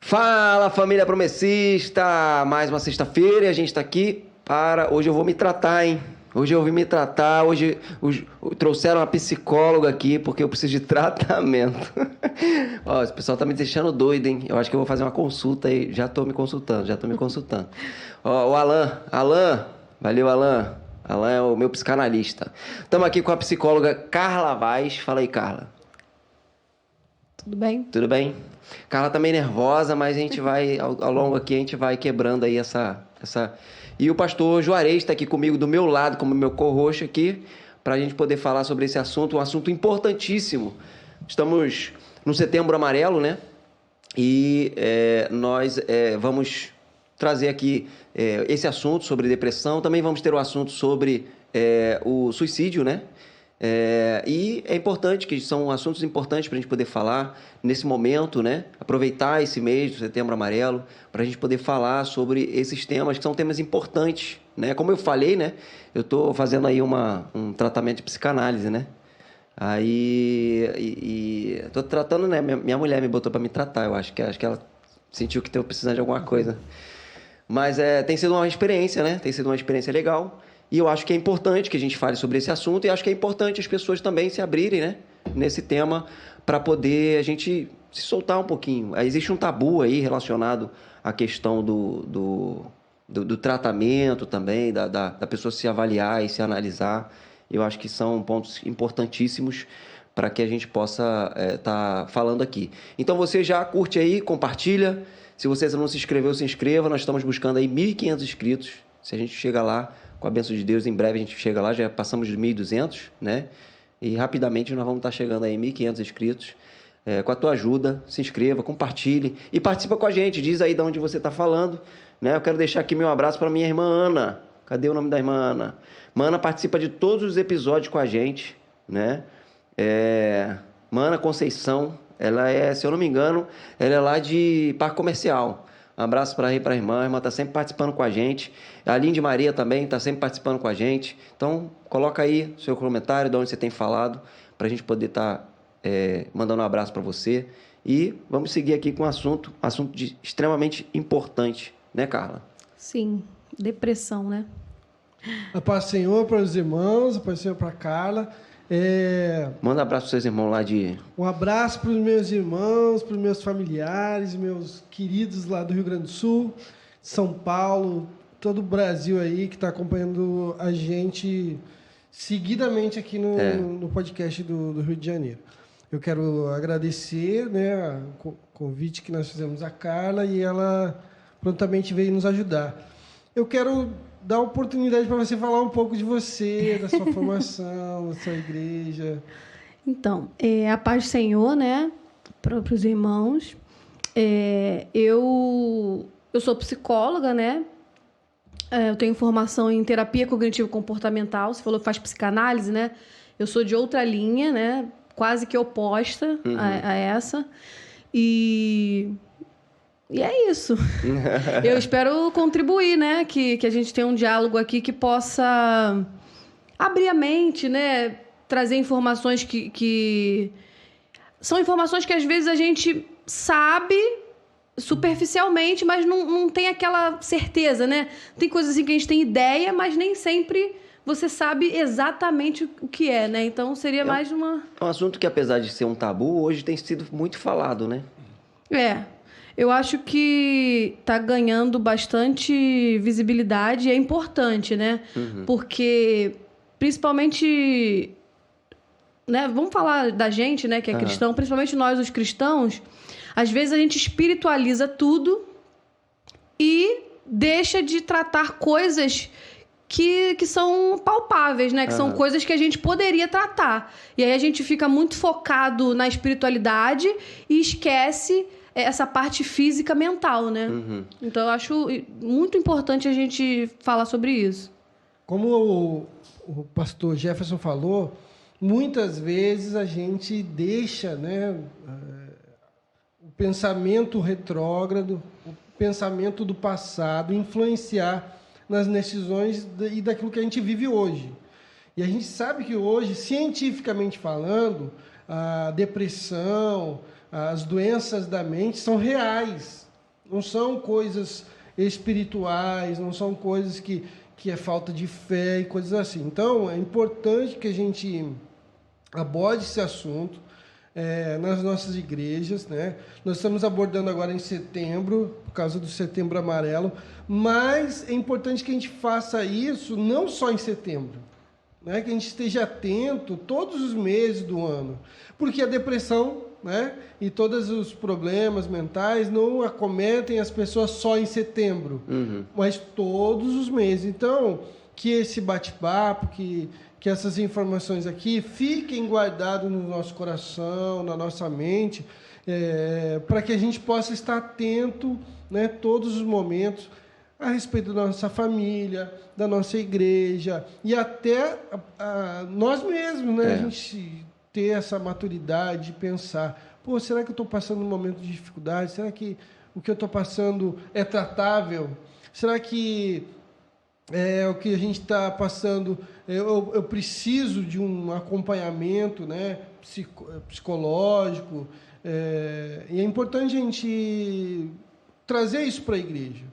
Fala, família promessista! Mais uma sexta-feira e a gente tá aqui para... Hoje eu vou me tratar, hein? Hoje eu vim me tratar, trouxeram uma psicóloga aqui porque eu preciso de tratamento. Ó, esse pessoal tá me deixando doido, hein? Eu acho que eu vou fazer uma consulta aí. Já tô me consultando. Ó, o Alan, valeu, Alan. Alan é o meu psicanalista. Estamos aqui com a psicóloga Carla Vaz. Fala aí, Carla. Tudo bem? Tudo bem? Carla tá meio nervosa, mas a gente vai, ao longo aqui, a gente vai quebrando aí essa... E o pastor Juarez está aqui comigo do meu lado, como meu co-host aqui, para a gente poder falar sobre esse assunto, um assunto importantíssimo. Estamos no Setembro Amarelo, né? E nós vamos trazer aqui esse assunto sobre depressão. Também vamos ter o assunto sobre o suicídio, né? E é importante, que são assuntos importantes para a gente poder falar nesse momento, né? Aproveitar esse mês do Setembro Amarelo para a gente poder falar sobre esses temas que são temas importantes, né? Como eu falei, né? Eu estou fazendo aí um tratamento de psicanálise, né? Aí estou tratando, né? Minha mulher me botou para me tratar. Eu acho que ela sentiu que estava precisando de alguma coisa. Mas tem sido uma experiência, né? Tem sido uma experiência legal. E eu acho que é importante que a gente fale sobre esse assunto e acho que é importante as pessoas também se abrirem, né, nesse tema para poder a gente se soltar um pouquinho. Existe um tabu aí relacionado à questão do tratamento também, da pessoa se avaliar e se analisar. Eu acho que são pontos importantíssimos para que a gente possa estar falando aqui. Então você já curte aí, compartilha. Se você não se inscreveu, se inscreva. Nós estamos buscando aí 1.500 inscritos. Se a gente chega lá, com a bênção de Deus, em breve a gente chega lá, já passamos de 1.200, né? E rapidamente nós vamos estar chegando aí em 1.500 inscritos. Com a tua ajuda, se inscreva, compartilhe e participa com a gente. Diz aí de onde você está falando, né? Eu quero deixar aqui meu abraço para minha irmã Ana. Cadê o nome da irmã Ana? Ana participa de todos os episódios com a gente, né? Ana Conceição, ela se eu não me engano, ela é lá de Parque Comercial. Um abraço para a irmã. A irmã está sempre participando com a gente. A Linde Maria também está sempre participando com a gente. Então, coloca aí seu comentário de onde você tem falado, para a gente poder estar mandando um abraço para você. E vamos seguir aqui com um assunto extremamente importante, né, Carla? Sim, depressão, né? A paz do Senhor para os irmãos, a paz do Senhor para a Carla. Manda um abraço para os seus irmãos lá de... Um abraço para os meus irmãos, para os meus familiares, meus queridos lá do Rio Grande do Sul, São Paulo, todo o Brasil aí que está acompanhando a gente seguidamente aqui no podcast do Rio de Janeiro. Eu quero agradecer, né, o convite que nós fizemos à Carla e ela prontamente veio nos ajudar. Eu quero dar oportunidade para você falar um pouco de você, da sua formação, da sua igreja. Então, a paz do Senhor, né, para os irmãos. Eu sou psicóloga, né? Eu tenho formação em terapia cognitivo-comportamental. Você falou que faz psicanálise, né? Eu sou de outra linha, né? Quase que oposta a essa. E é isso. Eu espero contribuir, né? Que a gente tenha um diálogo aqui que possa abrir a mente, né? Trazer informações que são informações que às vezes a gente sabe superficialmente, mas não tem aquela certeza, né? Tem coisas assim que a gente tem ideia, mas nem sempre você sabe exatamente o que é, né? Então seria mais uma... É um assunto que, apesar de ser um tabu, hoje tem sido muito falado, né? Eu acho que está ganhando bastante visibilidade e é importante, né? Porque, principalmente, né? Vamos falar da gente, né? Que é cristão. Principalmente nós, os cristãos, às vezes a gente espiritualiza tudo e deixa de tratar coisas que são palpáveis, né? Que são coisas que a gente poderia tratar. E aí a gente fica muito focado na espiritualidade e esquece essa parte física mental, né? Então, eu acho muito importante a gente falar sobre isso. Como o pastor Jefferson falou, muitas vezes a gente deixa, né, o pensamento retrógrado, o pensamento do passado influenciar nas decisões e daquilo que a gente vive hoje. E a gente sabe que hoje, cientificamente falando, a depressão, as doenças da mente são reais. Não são coisas espirituais, não são coisas que é falta de fé e coisas assim. Então, é importante que a gente aborde esse assunto nas nossas igrejas, né? Nós estamos abordando agora em setembro, por causa do Setembro Amarelo, mas é importante que a gente faça isso não só em setembro, né? Que a gente esteja atento todos os meses do ano, porque a depressão, né, e todos os problemas mentais não acometem as pessoas só em setembro, mas todos os meses. Então, que esse bate-papo, que essas informações aqui fiquem guardadas no nosso coração, na nossa mente, para que a gente possa estar atento, né, todos os momentos a respeito da nossa família, da nossa igreja e até nós mesmos, né? A gente ter essa maturidade de pensar, pô, será que eu estou passando um momento de dificuldade? Será que o que eu estou passando é tratável? Será que o que a gente está passando, eu preciso de um acompanhamento, né, psicológico, e é importante a gente trazer isso para a igreja.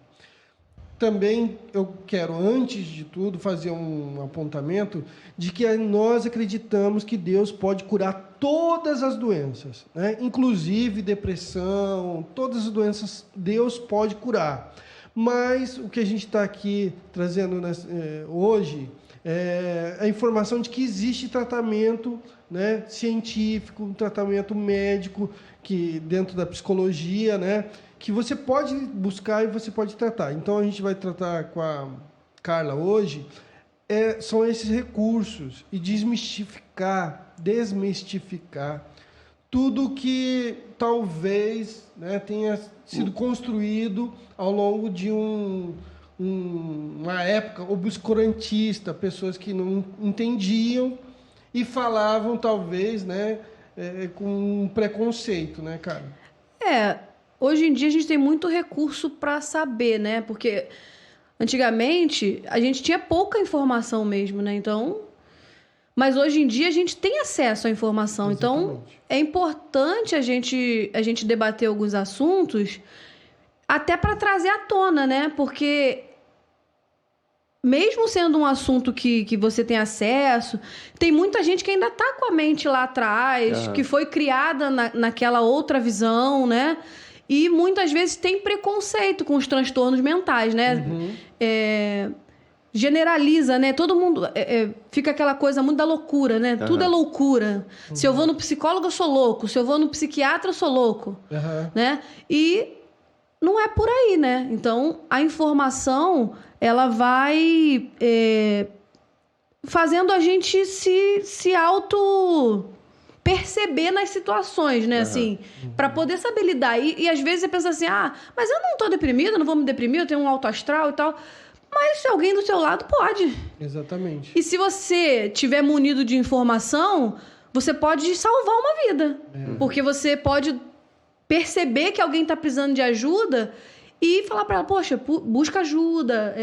Também eu quero, antes de tudo, fazer um apontamento de que nós acreditamos que Deus pode curar todas as doenças, né? Inclusive depressão, todas as doenças Deus pode curar. Mas o que a gente está aqui trazendo hoje é a informação de que existe tratamento, né, científico, um tratamento médico, que dentro da psicologia, né, que você pode buscar e você pode tratar. Então, a gente vai tratar com a Carla hoje, são esses recursos, e desmistificar tudo que talvez, né, tenha sido construído ao longo de uma época obscurantista, pessoas que não entendiam e falavam, talvez, né, com um preconceito, né, cara? Hoje em dia a gente tem muito recurso para saber, né? Porque antigamente a gente tinha pouca informação mesmo, né? Então, mas hoje em dia a gente tem acesso à informação. Exatamente. Então, é importante a gente debater alguns assuntos até para trazer à tona, né? Porque mesmo sendo um assunto que você tem acesso, tem muita gente que ainda está com a mente lá atrás, que foi criada naquela outra visão, né? E muitas vezes tem preconceito com os transtornos mentais, né? Generaliza, né? Todo mundo... fica aquela coisa muito da loucura, né? Tudo é loucura. Se eu vou no psicólogo, eu sou louco. Se eu vou no psiquiatra, eu sou louco. Né? E não é por aí, né? Então, a informação, ela vai fazendo a gente se auto... perceber nas situações, né, assim, para poder saber lidar. E às vezes você pensa assim, mas eu não tô deprimida, não vou me deprimir, eu tenho um alto astral e tal. Mas alguém do seu lado pode. Exatamente. E se você tiver munido de informação, você pode salvar uma vida. Porque você pode perceber que alguém tá precisando de ajuda e falar para ela, poxa, busca ajuda,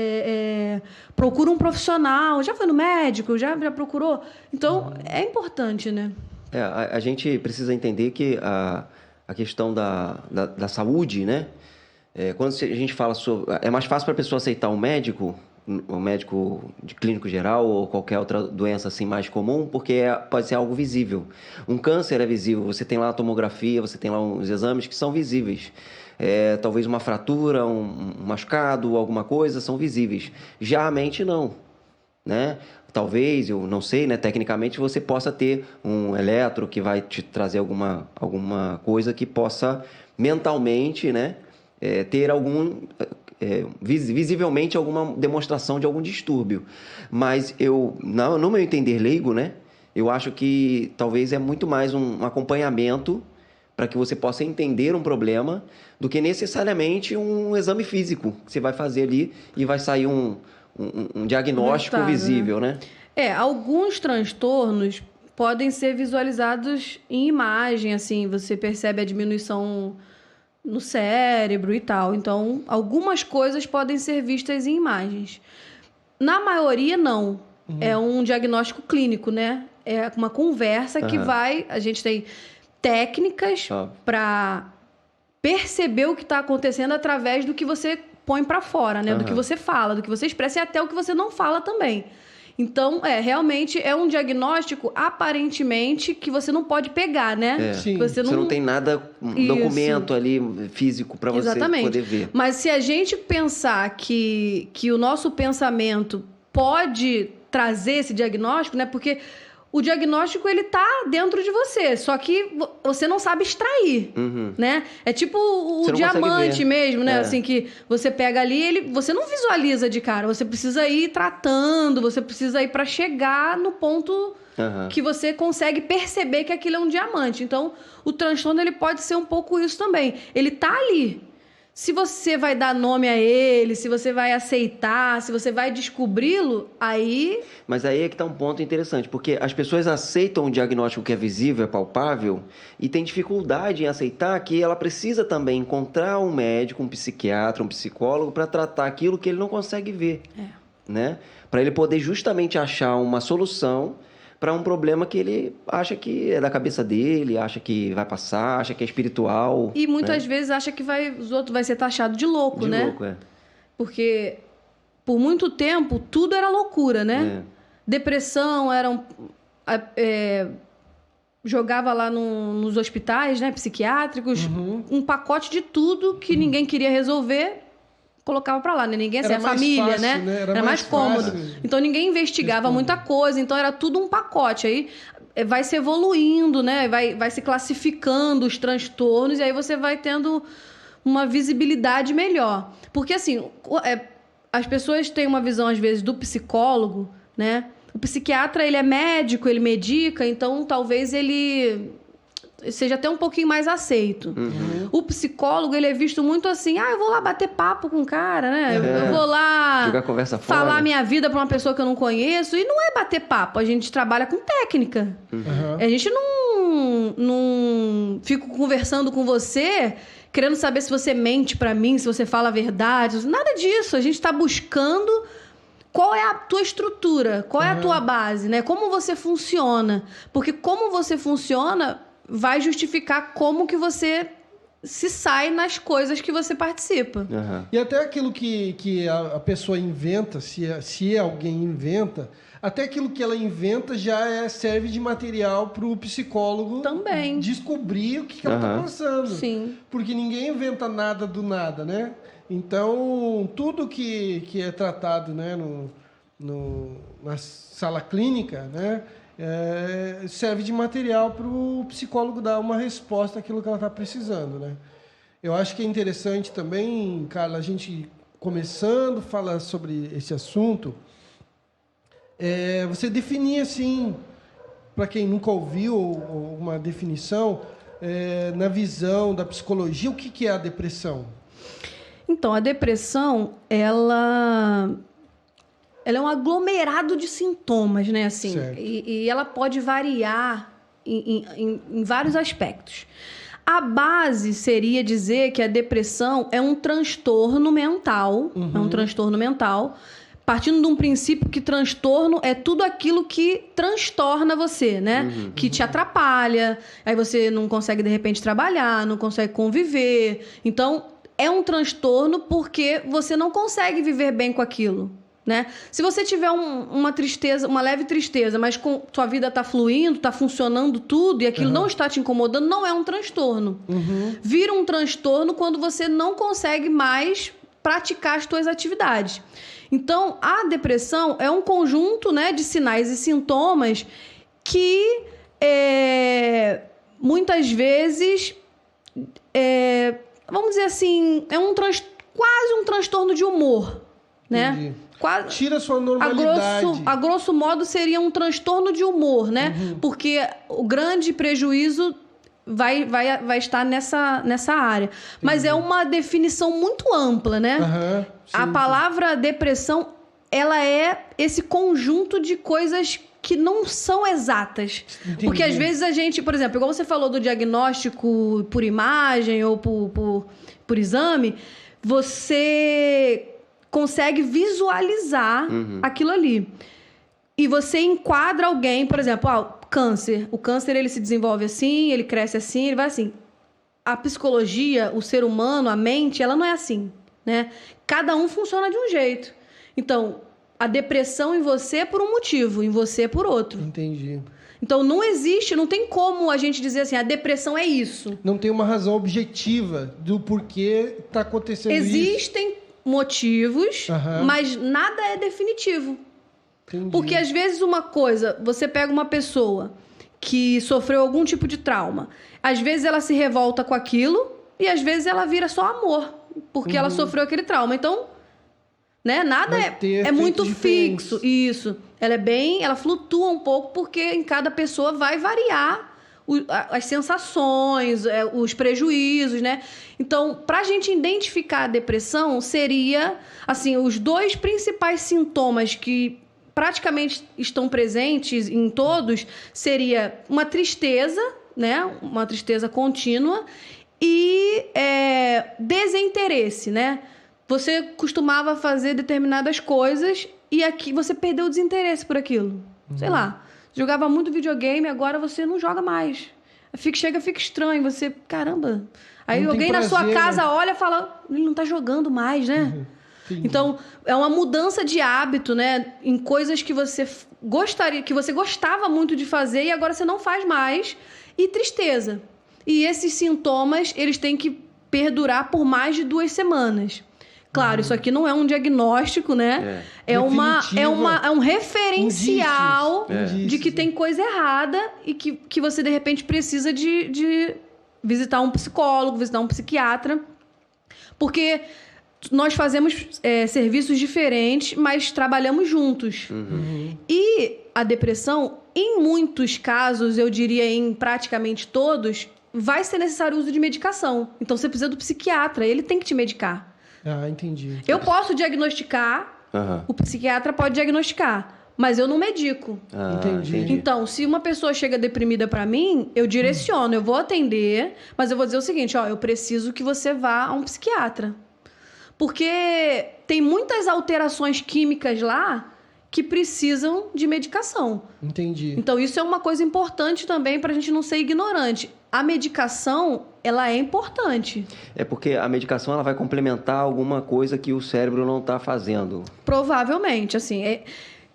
procura um profissional, já foi no médico, já procurou? Então, é importante, né? A gente precisa entender que a questão da saúde, né? Quando a gente fala sobre... É mais fácil para a pessoa aceitar um médico de clínico geral ou qualquer outra doença assim mais comum, porque pode ser algo visível. Um câncer é visível, você tem lá a tomografia, você tem lá uns exames que são visíveis. Talvez uma fratura, um machucado, alguma coisa, são visíveis. Já a mente não, né? Talvez, eu não sei, né? Tecnicamente você possa ter um eletro que vai te trazer alguma coisa que possa mentalmente, né? Ter visivelmente alguma demonstração de algum distúrbio. Mas no meu entender leigo, né? Eu acho que talvez é muito mais um acompanhamento para que você possa entender um problema do que necessariamente um exame físico que você vai fazer ali e vai sair um diagnóstico visível, né? Alguns transtornos podem ser visualizados em imagem, assim, você percebe a diminuição no cérebro e tal. Então, algumas coisas podem ser vistas em imagens. Na maioria, não. É um diagnóstico clínico, né? É uma conversa que a gente tem técnicas para perceber o que está acontecendo através do que você põe para fora, né? Do que você fala, do que você expressa e até o que você não fala também. Então, realmente é um diagnóstico, aparentemente, que você não pode pegar, né? Sim. Você não tem nada, documento ali físico para você poder ver. Mas se a gente pensar que o nosso pensamento pode trazer esse diagnóstico, né? Porque o diagnóstico, ele tá dentro de você, só que você não sabe extrair, né? É tipo o diamante mesmo, né? Assim, que você pega ali, você não visualiza de cara, você precisa ir tratando, você precisa ir para chegar no ponto que você consegue perceber que aquilo é um diamante. Então, o transtorno, ele pode ser um pouco isso também. Ele tá ali. Se você vai dar nome a ele, se você vai aceitar, se você vai descobri-lo, aí... Mas aí é que está um ponto interessante, porque as pessoas aceitam um diagnóstico que é visível, é palpável, e tem dificuldade em aceitar que ela precisa também encontrar um médico, um psiquiatra, um psicólogo, para tratar aquilo que ele não consegue ver, né? Para ele poder justamente achar uma solução para um problema que ele acha que é da cabeça dele, acha que vai passar, acha que é espiritual. E muitas vezes acha que os outros vai ser taxado de louco, né? De louco, Porque por muito tempo tudo era loucura, né? Depressão era jogava lá nos hospitais, né, psiquiátricos, um pacote de tudo que ninguém queria resolver. Colocava pra lá, né? Ninguém assim, a família, fácil, né? Era mais cômodo. Então ninguém investigava muita coisa, então era tudo um pacote. Aí vai se evoluindo, né? Vai se classificando os transtornos e aí você vai tendo uma visibilidade melhor. Porque assim, as pessoas têm uma visão às vezes do psicólogo, né? O psiquiatra, ele é médico, ele medica, então talvez ele seja até um pouquinho mais aceito. O psicólogo, ele é visto muito assim, eu vou lá bater papo com o cara, né? Eu vou lá jogar conversa falar fora. minha vida pra uma pessoa que eu não conheço. E não é bater papo, a gente trabalha com técnica. A gente não fica conversando com você querendo saber se você mente pra mim, se você fala a verdade. Nada disso, a gente tá buscando qual é a tua estrutura, qual é a tua base, né? Como você funciona. Porque como você funciona vai justificar como que você se sai nas coisas que você participa. E até aquilo que a pessoa inventa, se alguém inventa, até aquilo que ela inventa já serve de material para o psicólogo também descobrir o que ela está passando. Sim. Porque ninguém inventa nada do nada, né? Então, tudo que é tratado, né, na sala clínica, né, serve de material para o psicólogo dar uma resposta àquilo que ela está precisando, né? Eu acho que é interessante também, Carla, a gente começando a falar sobre esse assunto, você definir assim, para quem nunca ouviu uma definição, na visão da psicologia, o que é a depressão? Então, a depressão, ela é um aglomerado de sintomas, né? Assim, e ela pode variar em vários aspectos. A base seria dizer que a depressão é um transtorno mental, partindo de um princípio que transtorno é tudo aquilo que transtorna você, né? Que te atrapalha, aí você não consegue, de repente, trabalhar, não consegue conviver. Então, é um transtorno porque você não consegue viver bem com aquilo. Né? Se você tiver uma tristeza, uma leve tristeza, mas sua vida está fluindo, está funcionando tudo e aquilo não está te incomodando, não é um transtorno. Vira um transtorno quando você não consegue mais praticar as suas atividades. Então, a depressão é um conjunto, né, de sinais e sintomas que muitas vezes, vamos dizer assim, é quase um transtorno de humor, né? Tira a sua normalidade. A grosso modo seria um transtorno de humor, né? Porque o grande prejuízo vai estar nessa área. Mas é uma definição muito ampla, né? A palavra depressão, ela é esse conjunto de coisas que não são exatas. Entendi. Porque às vezes a gente, por exemplo, igual você falou do diagnóstico por imagem ou por exame, você consegue visualizar aquilo ali. E você enquadra alguém, por exemplo, câncer. O câncer, ele se desenvolve assim, ele cresce assim, ele vai assim. a psicologia, o ser humano, a mente, ela não é assim, né? Cada um funciona de um jeito. Então, a depressão em você é por um motivo, em você é por outro. Entendi. Então, não existe, não tem como a gente dizer assim, a depressão é isso. Não tem uma razão objetiva do porquê tá acontecendo isso. Existem motivos, mas nada é definitivo. Entendi. Porque, às vezes, uma coisa... Você pega uma pessoa que sofreu algum tipo de trauma. Às vezes, ela se revolta com aquilo e, às vezes, ela vira só amor. Porque ela sofreu aquele trauma. Então, né? Nada é muito fixo. Isso. Ela flutua um pouco porque em cada pessoa vai variar as sensações, os prejuízos, né? Então, pra gente identificar a depressão, seria, assim, os 2 principais sintomas que praticamente estão presentes em todos, seria uma tristeza, né? Uma tristeza contínua e desinteresse, né? Você costumava fazer determinadas coisas e aqui você perdeu o desinteresse por aquilo. Sei lá, jogava muito videogame, agora você não joga mais. Fica estranho, você, caramba. Aí não alguém prazer, na sua casa né? olha e fala, ele não tá jogando mais, né? Então, é uma mudança de hábito, né? Em coisas que você gostava muito de fazer e agora você não faz mais. E tristeza. E esses sintomas, eles têm que perdurar por mais de 2 semanas. Claro, isso aqui não é um diagnóstico, né? É um referencial de que tem coisa errada e que você, de repente, precisa de visitar um psicólogo, visitar um psiquiatra. Porque nós fazemos serviços diferentes, mas trabalhamos juntos. E a depressão, em muitos casos, eu diria em praticamente todos, vai ser necessário o uso de medicação. Então, você precisa do psiquiatra, ele tem que te medicar. Ah, entendi. Eu posso diagnosticar, o psiquiatra pode diagnosticar, mas eu não medico. Entendi. Então, se uma pessoa chega deprimida pra mim, eu direciono, eu vou atender, mas eu vou dizer o seguinte, ó, eu preciso que você vá a um psiquiatra. Porque tem muitas alterações químicas lá que precisam de medicação. Entendi. Então, isso é uma coisa importante também pra gente não ser ignorante. A medicação, ela é importante. É porque a medicação ela vai complementar alguma coisa que o cérebro não está fazendo. Provavelmente, assim.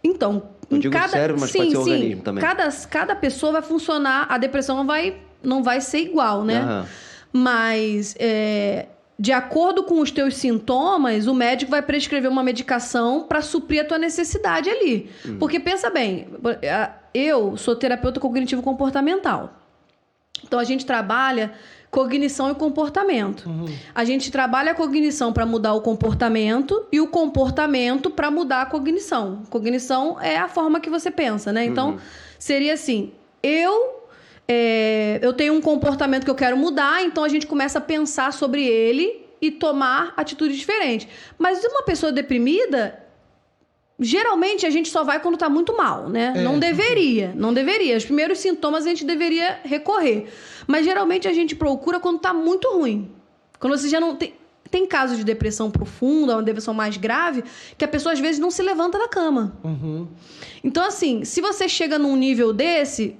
Então, Eu digo o cérebro, mas pode ser o organismo também. Cada pessoa vai funcionar, a depressão não vai ser igual, né? Mas, de acordo com os teus sintomas, o médico vai prescrever uma medicação para suprir a tua necessidade ali. Porque, pensa bem, eu sou terapeuta cognitivo-comportamental. Então, a gente trabalha cognição e comportamento. A gente trabalha a cognição para mudar o comportamento e o comportamento para mudar a cognição. Cognição é a forma que você pensa, né? Então, seria assim, eu tenho um comportamento que eu quero mudar, então a gente começa a pensar sobre ele e tomar atitudes diferentes. Mas uma pessoa deprimida, geralmente a gente só vai quando tá muito mal, né? Não deveria. Os primeiros sintomas a gente deveria recorrer. Mas geralmente a gente procura quando tá muito ruim. Quando você já não tem... Tem casos de depressão profunda, uma depressão mais grave, que a pessoa às vezes não se levanta da cama. Então, assim, se você chega num nível desse,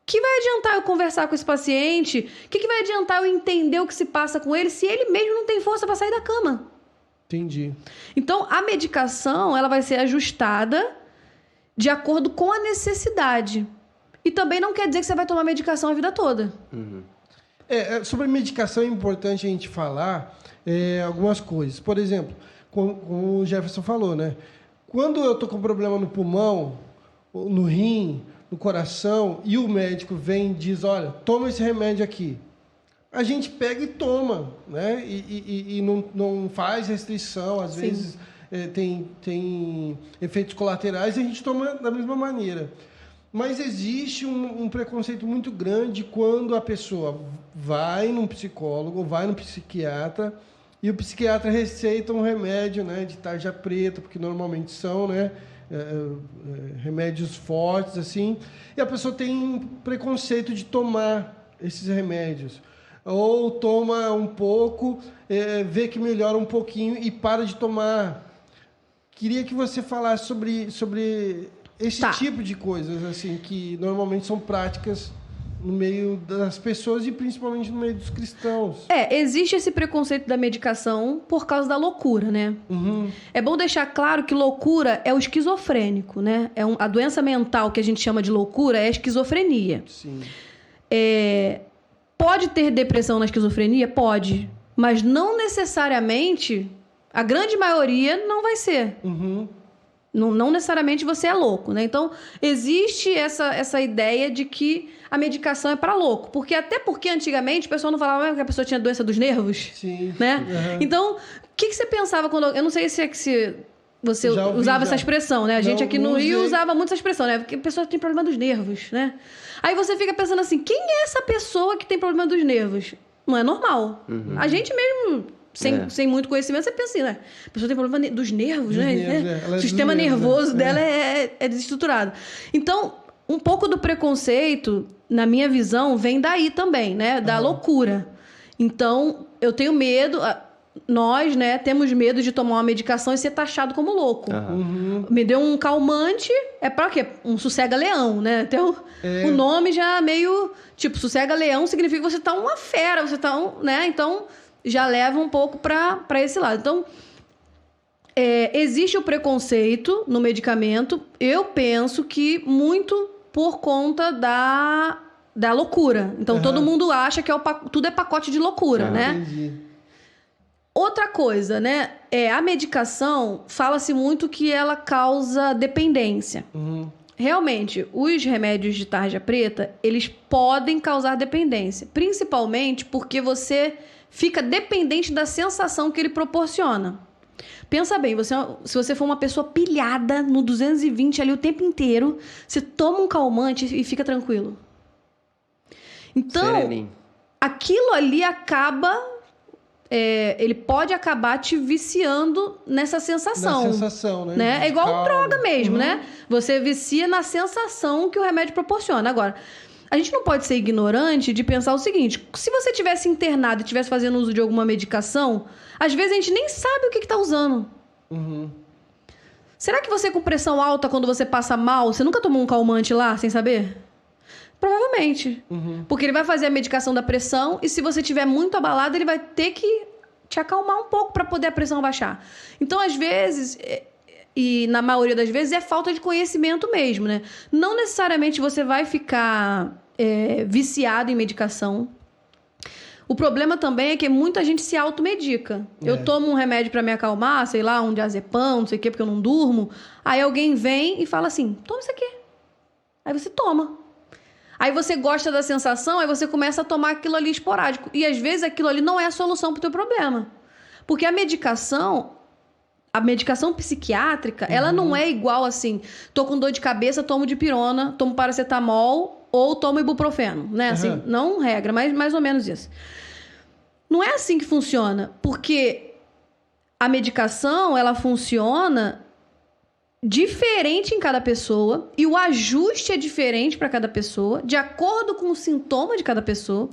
que vai adiantar eu conversar com esse paciente? O que vai adiantar eu entender o que se passa com ele se ele mesmo não tem força para sair da cama? Entendi. Então, a medicação ela vai ser ajustada de acordo com a necessidade. E também não quer dizer que você vai tomar medicação a vida toda. Sobre medicação é importante a gente falar algumas coisas. Por exemplo, como o Jefferson falou, né? Quando eu tô com problema no pulmão, no rim, no coração, e o médico vem e diz, olha, toma esse remédio aqui. A gente pega e toma, né? E não faz restrição, às vezes tem efeitos colaterais, e a gente toma da mesma maneira. Mas existe um preconceito muito grande quando a pessoa vai num psicólogo, vai num psiquiatra, e o psiquiatra receita um remédio, né, de tarja preta, porque normalmente são, né, remédios fortes, assim, e a pessoa tem preconceito de tomar esses remédios. Ou toma um pouco, vê que melhora um pouquinho e para de tomar. Queria que você falasse sobre esse tipo de coisas, assim, que normalmente são práticas no meio das pessoas e principalmente no meio dos cristãos. Existe esse preconceito da medicação por causa da loucura, né? É bom deixar claro que loucura é o esquizofrênico, né? A doença mental que a gente chama de loucura é a esquizofrenia. Sim. Pode ter depressão na esquizofrenia? Pode. Mas não necessariamente, a grande maioria não vai ser. Não necessariamente você é louco, né? Então, existe essa ideia de que a medicação é para louco. Até porque antigamente o pessoal não falava que a pessoa tinha doença dos nervos. Sim. Né? Então, o que você pensava quando... Eu não sei se você usava essa expressão, né? A gente aqui no Rio usava muito essa expressão, né? Porque a pessoa tem problema dos nervos, né? Aí você fica pensando assim, quem é essa pessoa que tem problema dos nervos? Não é normal. A gente mesmo... Sem muito conhecimento, você pensa assim, né? A pessoa tem problema dos nervos, né? O sistema nervoso dela é desestruturado. Então, um pouco do preconceito, na minha visão, vem daí também, né? Da loucura. Então, eu tenho medo... Nós, né, temos medo de tomar uma medicação e ser taxado como louco. Me deu um calmante, é pra quê? Um sossega-leão, né? Então, o nome já meio... Tipo, sossega-leão significa que você tá uma fera, você tá né? Então... já leva um pouco para esse lado. Então, existe o preconceito no medicamento. Eu penso que muito por conta da loucura. Então, todo mundo acha que tudo é pacote de loucura, né? Entendi. Outra coisa, né? A medicação, fala-se muito que ela causa dependência. Realmente, os remédios de tarja preta, eles podem causar dependência. Principalmente porque você... fica dependente da sensação que ele proporciona. Pensa bem, se você for uma pessoa pilhada no 220 ali o tempo inteiro, você toma um calmante e fica tranquilo. Então, sereninho. Aquilo ali acaba... ele pode acabar te viciando nessa sensação. Na sensação, né? É igual droga mesmo, né? Você vicia na sensação que o remédio proporciona. Agora... a gente não pode ser ignorante de pensar o seguinte... se você tivesse internado e estivesse fazendo uso de alguma medicação... às vezes a gente nem sabe o que está usando. Será que você com pressão alta, quando você passa mal... você nunca tomou um calmante lá, sem saber? Provavelmente. Porque ele vai fazer a medicação da pressão... e se você estiver muito abalado... ele vai ter que te acalmar um pouco... para poder a pressão baixar. Então, às vezes... e na maioria das vezes é falta de conhecimento mesmo, né? Não necessariamente você vai ficar viciado em medicação. O problema também é que muita gente se automedica. Eu tomo um remédio para me acalmar, sei lá, um diazepam, não sei o quê, porque eu não durmo. Aí alguém vem e fala assim, toma isso aqui. Aí você toma. Aí você gosta da sensação, aí você começa a tomar aquilo ali esporádico. E às vezes aquilo ali não é a solução para o teu problema. Porque a medicação psiquiátrica, ela não é igual assim, tô com dor de cabeça, tomo dipirona, tomo paracetamol ou tomo ibuprofeno, né? Assim, não regra, mas mais ou menos isso. Não é assim que funciona, porque a medicação, ela funciona diferente em cada pessoa e o ajuste é diferente para cada pessoa, de acordo com o sintoma de cada pessoa.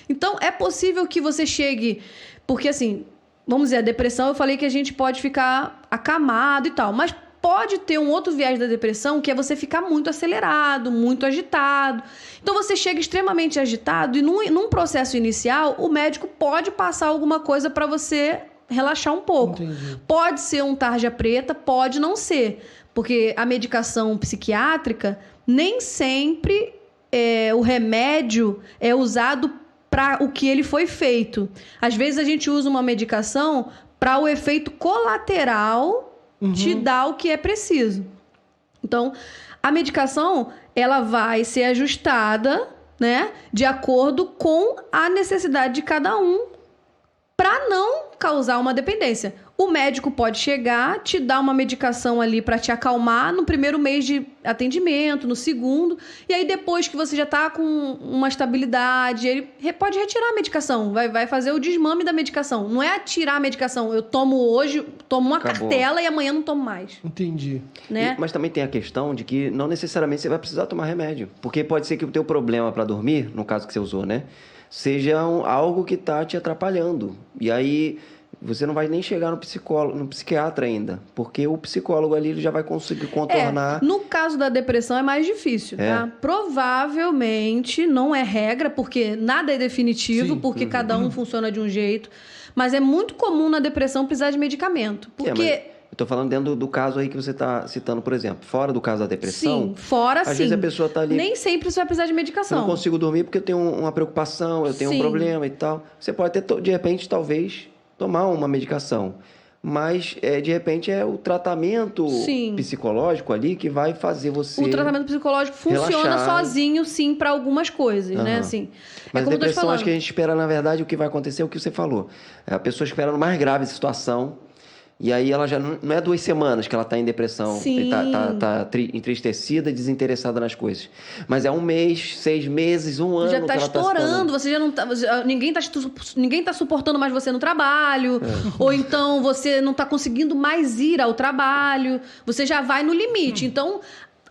Então, é possível que você chegue... porque assim... vamos dizer, a depressão, eu falei que a gente pode ficar acamado e tal. Mas pode ter um outro viés da depressão, que é você ficar muito acelerado, muito agitado. Então, você chega extremamente agitado e num processo inicial, o médico pode passar alguma coisa para você relaxar um pouco. Entendi. Pode ser um tarja preta, pode não ser. Porque a medicação psiquiátrica, nem sempre o remédio é usado para o que ele foi feito. Às vezes a gente usa uma medicação para o efeito colateral te dar o que é preciso. Então, a medicação, ela vai ser ajustada, né, de acordo com a necessidade de cada um para não causar uma dependência. O médico pode chegar, te dar uma medicação ali para te acalmar no primeiro mês de atendimento, no segundo, e aí depois que você já está com uma estabilidade, ele pode retirar a medicação, vai fazer o desmame da medicação. Não é tirar a medicação, eu tomo hoje, tomo uma cartela e amanhã não tomo mais. Entendi. Né? Mas também tem a questão de que não necessariamente você vai precisar tomar remédio, porque pode ser que o teu problema para dormir, no caso que você usou, né, seja algo que está te atrapalhando. E aí... você não vai nem chegar no psicólogo, no psiquiatra ainda, porque o psicólogo ali ele já vai conseguir contornar. No caso da depressão é mais difícil, tá? Provavelmente não é regra, porque nada é definitivo, Sim. porque cada um funciona de um jeito, mas é muito comum na depressão precisar de medicamento, porque... Eu tô falando dentro do caso aí que você tá citando, por exemplo. Fora do caso da depressão... Sim, fora às vezes a pessoa tá ali... Nem sempre você vai precisar de Eu medicação. não consigo dormir porque eu tenho uma preocupação, eu tenho um Sim. problema e tal. Você pode ter, de repente, talvez, tomar uma medicação. Mas, de repente, é o tratamento Sim. psicológico ali que vai fazer você... O tratamento psicológico funciona relaxar. sozinho, sim, para algumas coisas, né? Assim, Mas a como eu tô te depressão, falando. acho que a gente espera, na verdade, o que vai acontecer é o que você falou. A pessoa espera no mais grave situação, e aí ela já não é 2 semanas que ela está em depressão, Sim. tá entristecida, desinteressada nas coisas. Mas é 1 mês, 6 meses, 1 ano Já tá que ela estourando, você já não tá. Ninguém tá suportando mais você no trabalho. Ou então você não tá conseguindo mais ir ao trabalho. Você já vai no limite. Então,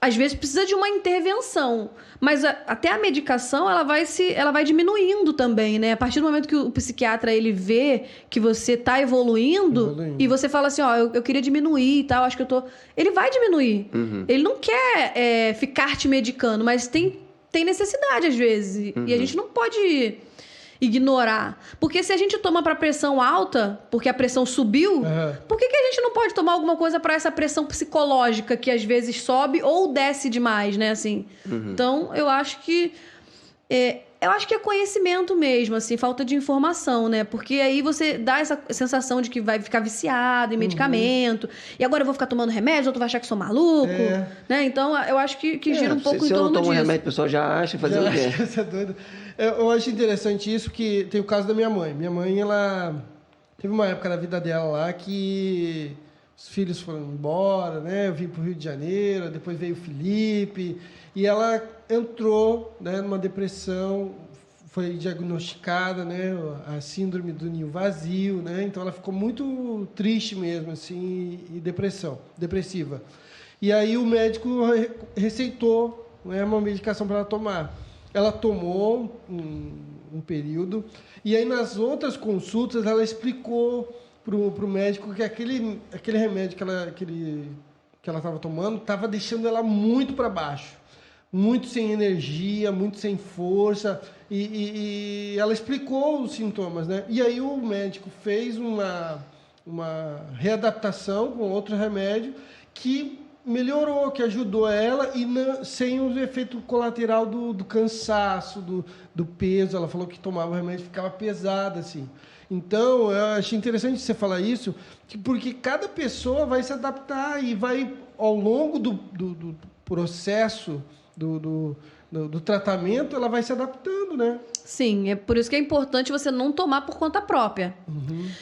às vezes precisa de uma intervenção. Mas até a medicação, ela vai diminuindo também, né? A partir do momento que o psiquiatra ele vê que você tá evoluindo. E você fala assim, ó, eu queria diminuir e tal, acho que eu tô... Ele vai diminuir. Ele não quer ficar te medicando, mas tem necessidade às vezes. E a gente não pode ignorar. Porque se a gente toma para pressão alta, porque a pressão subiu, por que a gente não pode tomar alguma coisa para essa pressão psicológica que às vezes sobe ou desce demais, né? Assim. Então, eu acho que é conhecimento mesmo, assim, falta de informação, né? Porque aí você dá essa sensação de que vai ficar viciado em medicamento, e agora eu vou ficar tomando remédio, outro vai achar que sou maluco, né? Então, eu acho que gira um pouco em se eu torno não tomo disso. remédio, o pessoal já acha fazer o quê? Você é doido. Eu acho interessante isso, que tem o caso da minha mãe. Minha mãe, ela teve uma época na vida dela lá que os filhos foram embora, né? Eu vim pro Rio de Janeiro, depois veio o Felipe, e ela entrou, né, numa depressão, foi diagnosticada, né, a síndrome do ninho vazio, né? Então ela ficou muito triste mesmo, assim, e depressiva. E aí o médico receitou, né, uma medicação para ela tomar. Ela tomou um período, e aí nas outras consultas ela explicou pro médico que aquele remédio que ela estava tomando estava deixando ela muito para baixo, muito sem energia, muito sem força, e ela explicou os sintomas, né? E aí o médico fez uma readaptação com outro remédio que melhorou, que ajudou ela e sem o efeito colateral do cansaço, do peso. Ela falou que tomava o remédio e ficava pesada, assim. Então, eu achei interessante você falar isso, porque cada pessoa vai se adaptar e vai, ao longo do processo do tratamento, ela vai se adaptando, né? Sim, é por isso que é importante você não tomar por conta própria.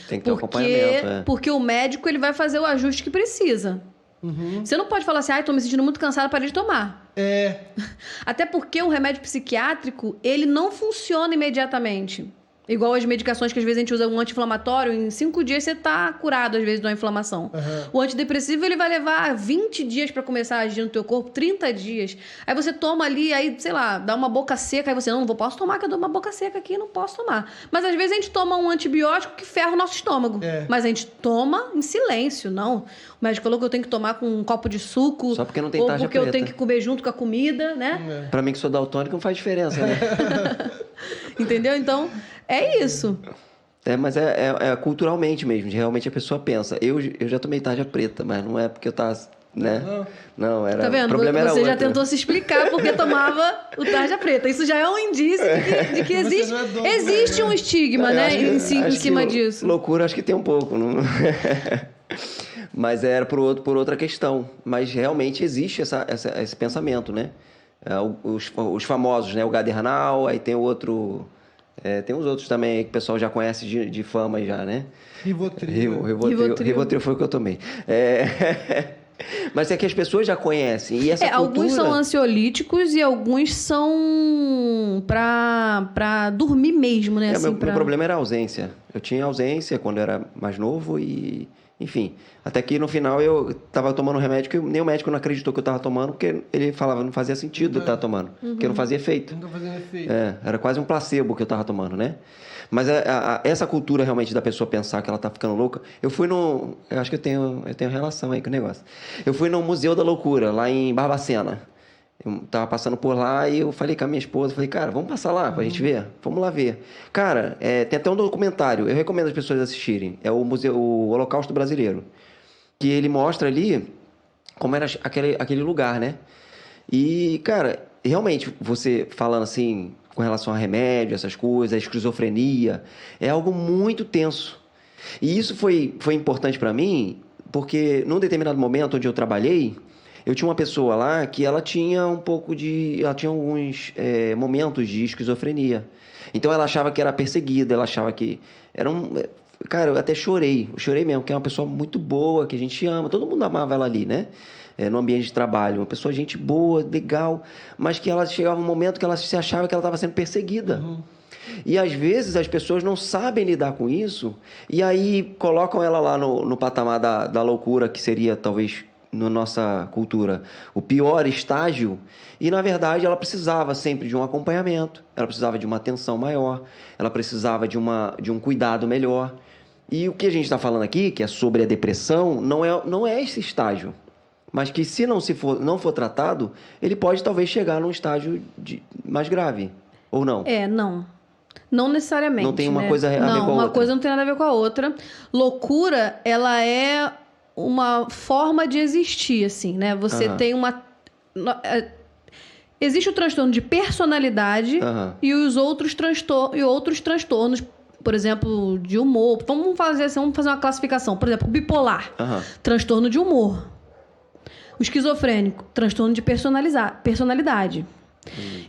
Tem que ter um acompanhamento. Porque o médico ele vai fazer o ajuste que precisa. Você não pode falar assim, tô me sentindo muito cansada, parei de tomar. Até porque o remédio psiquiátrico, ele não funciona imediatamente. Igual as medicações que às vezes a gente usa um anti-inflamatório, em 5 dias você tá curado, às vezes, de uma inflamação. O antidepressivo, ele vai levar 20 dias para começar a agir no teu corpo, 30 dias. Aí você toma ali, aí, sei lá, dá uma boca seca, aí você, não posso tomar, que eu dou uma boca seca aqui, não posso tomar. Mas às vezes a gente toma um antibiótico que ferra o nosso estômago. Mas a gente toma em silêncio, não. O médico falou que eu tenho que tomar com um copo de suco. Só porque não tem ou tarja porque preta. eu tenho que comer junto com a comida, né? Pra mim que sou daltônico não faz diferença, né? Entendeu? Então, é isso. Mas é culturalmente mesmo, realmente a pessoa pensa. Eu já tomei tarja preta, mas não é porque eu tava, né? Não, era... Tá vendo? O problema era Você já outro. tentou se explicar porque tomava o tarja preta. Isso já é um indício de que existe, não é doido, existe um estigma, né? Em cima disso. Loucura, acho que tem um pouco. Não... Mas era por outra questão. Mas realmente existe esse pensamento, né? Os famosos, né? O Gadernal, aí tem o outro... tem uns outros também que o pessoal já conhece de fama já, né? Rivotril. Rivotril foi o que eu tomei. Mas é que as pessoas já conhecem. E essa cultura... Alguns são ansiolíticos e alguns são pra dormir mesmo, né? Meu problema era a ausência. Eu tinha ausência quando eu era mais novo e Enfim, até que no final eu tava tomando um remédio que nem o médico não acreditou que eu tava tomando, porque ele falava não fazia sentido eu estar tomando, porque não fazia efeito. Nunca fazendo efeito. Era quase um placebo que eu tava tomando, né? Mas essa cultura realmente da pessoa pensar que ela tá ficando louca. Eu acho que eu tenho relação aí com o negócio. Eu fui no Museu da Loucura, lá em Barbacena. Eu tava passando por lá e eu falei com a minha esposa, falei, cara, vamos passar lá pra gente ver? Vamos lá ver. Cara, tem até um documentário, eu recomendo as pessoas assistirem. É o Holocausto Brasileiro. Que ele mostra ali como era aquele lugar, né? E, cara, realmente, você falando assim, com relação a remédio, essas coisas, a esquizofrenia, é algo muito tenso. E isso foi importante para mim, porque num determinado momento onde eu trabalhei, eu tinha uma pessoa lá que ela tinha ela tinha alguns momentos de esquizofrenia. Então ela achava que era perseguida, ela achava que era Cara, eu até chorei. Eu chorei mesmo, porque é uma pessoa muito boa, que a gente ama. Todo mundo amava ela ali, né? No ambiente de trabalho. Uma pessoa, gente boa, legal. Mas que ela chegava um momento que ela se achava que ela estava sendo perseguida. E às vezes as pessoas não sabem lidar com isso. E aí colocam ela lá no patamar da loucura, que seria talvez, na nossa cultura, o pior estágio. E na verdade ela precisava sempre de um acompanhamento. Ela precisava de uma atenção maior. Ela precisava de um cuidado melhor. E o que a gente está falando aqui, que é sobre a depressão, não é esse estágio. Mas que se não for tratado, ele pode talvez chegar num estágio mais grave. Ou não? Não. Não necessariamente. Não tem uma né? coisa a ver com a outra. Não, uma coisa não tem nada a ver com a outra. Loucura, ela é uma forma de existir, assim, né? Você tem uma... Existe o transtorno de personalidade e outros transtornos, por exemplo, de humor. Vamos fazer uma classificação. Por exemplo, bipolar, transtorno de humor. O esquizofrênico, transtorno de personalidade.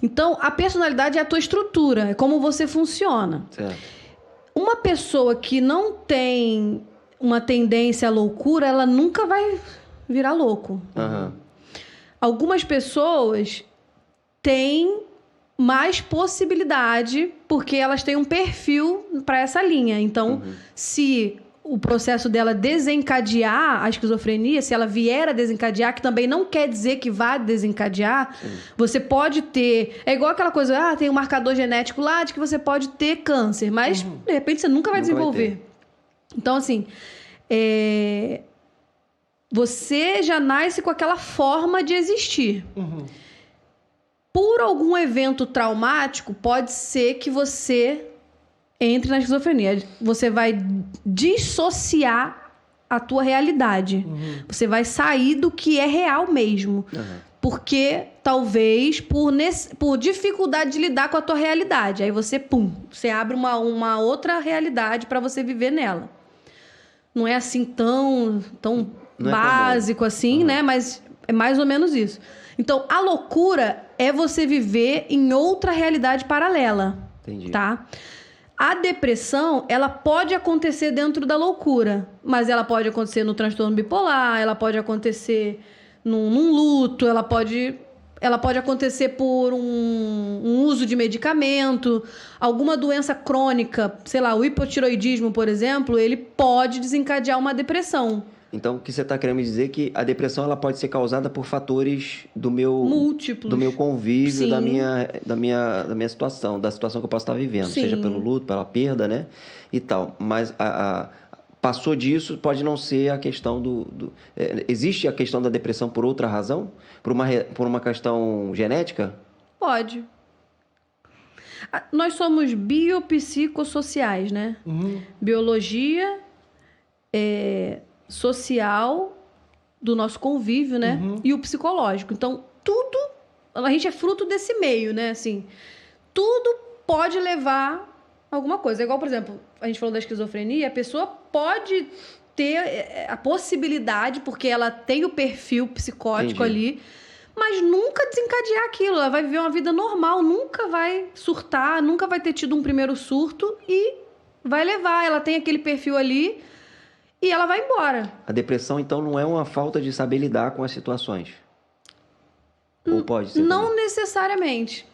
Então, a personalidade é a tua estrutura, é como você funciona. Certo. Uma pessoa que não tem uma tendência à loucura, ela nunca vai virar louco. Algumas pessoas têm mais possibilidade porque elas têm um perfil para essa linha. Então, se o processo dela desencadear a esquizofrenia, se ela vier a desencadear, que também não quer dizer que vá desencadear, você pode ter... É igual aquela coisa, tem um marcador genético lá de que você pode ter câncer, mas de repente você nunca vai desenvolver. Então, assim, você já nasce com aquela forma de existir. Por algum evento traumático, pode ser que você entre na esquizofrenia. Você vai dissociar a tua realidade. Você vai sair do que é real mesmo. Porque, talvez, por dificuldade de lidar com a tua realidade. Aí você abre uma outra realidade para você viver nela. Não é assim tão básico assim, né? Mas é mais ou menos isso. Então, a loucura é você viver em outra realidade paralela. Entendi. Tá? A depressão, ela pode acontecer dentro da loucura, mas ela pode acontecer no transtorno bipolar, ela pode acontecer num luto, ela pode acontecer por um uso de medicamento, alguma doença crônica, sei lá, o hipotiroidismo, por exemplo, ele pode desencadear uma depressão. Então, o que você está querendo me dizer é que a depressão ela pode ser causada por fatores múltiplos, do meu convívio, Sim. da minha situação, da situação que eu posso estar vivendo, Sim. seja pelo luto, pela perda, né, e tal. Mas passou disso, pode não ser a questão existe a questão da depressão por outra razão? Por uma questão genética? Pode. Nós somos biopsicossociais, né? Biologia, social do nosso convívio, né? E o psicológico. Então, tudo... A gente é fruto desse meio, né? Assim, tudo pode levar a alguma coisa. É igual, por exemplo, a gente falou da esquizofrenia, a pessoa pode ter a possibilidade, porque ela tem o perfil psicótico ali, mas nunca desencadear aquilo. Ela vai viver uma vida normal, nunca vai surtar, nunca vai ter tido um primeiro surto e vai levar. Ela tem aquele perfil ali... E ela vai embora. A depressão, então, não é uma falta de saber lidar com as situações? Ou pode ser? Não necessariamente.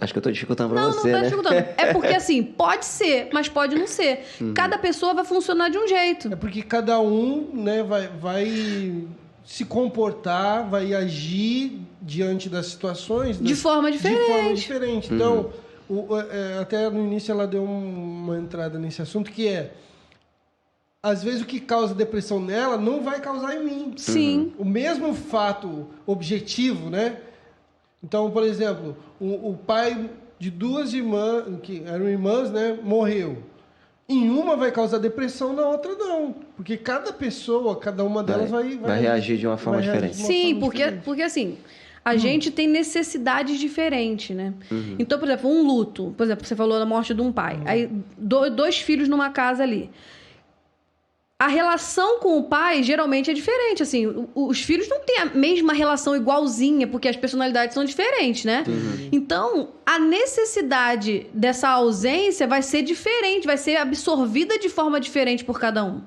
Acho que eu tô dificultando pra Não, você, não tá né? dificultando. É porque assim, pode ser, mas pode não ser. Cada pessoa vai funcionar de um jeito. É porque cada um, né, vai se comportar, vai agir diante das situações De forma diferente. De forma diferente. Então, até no início ela deu uma entrada nesse assunto que é, às vezes o que causa depressão nela não vai causar em mim. Sim. O mesmo fato objetivo, né? Então, por exemplo, o pai de duas irmãs, que eram irmãs, né, morreu. Em uma vai causar depressão, na outra não. Porque cada pessoa, cada uma delas vai reagir de uma forma diferente. Sim, porque assim, a gente tem necessidades diferentes, né? Então, por exemplo, um luto. Por exemplo, você falou da morte de um pai. Aí, dois filhos numa casa ali. A relação com o pai geralmente é diferente, assim, os filhos não têm a mesma relação igualzinha, porque as personalidades são diferentes, né? Então, a necessidade dessa ausência vai ser diferente, vai ser absorvida de forma diferente por cada um.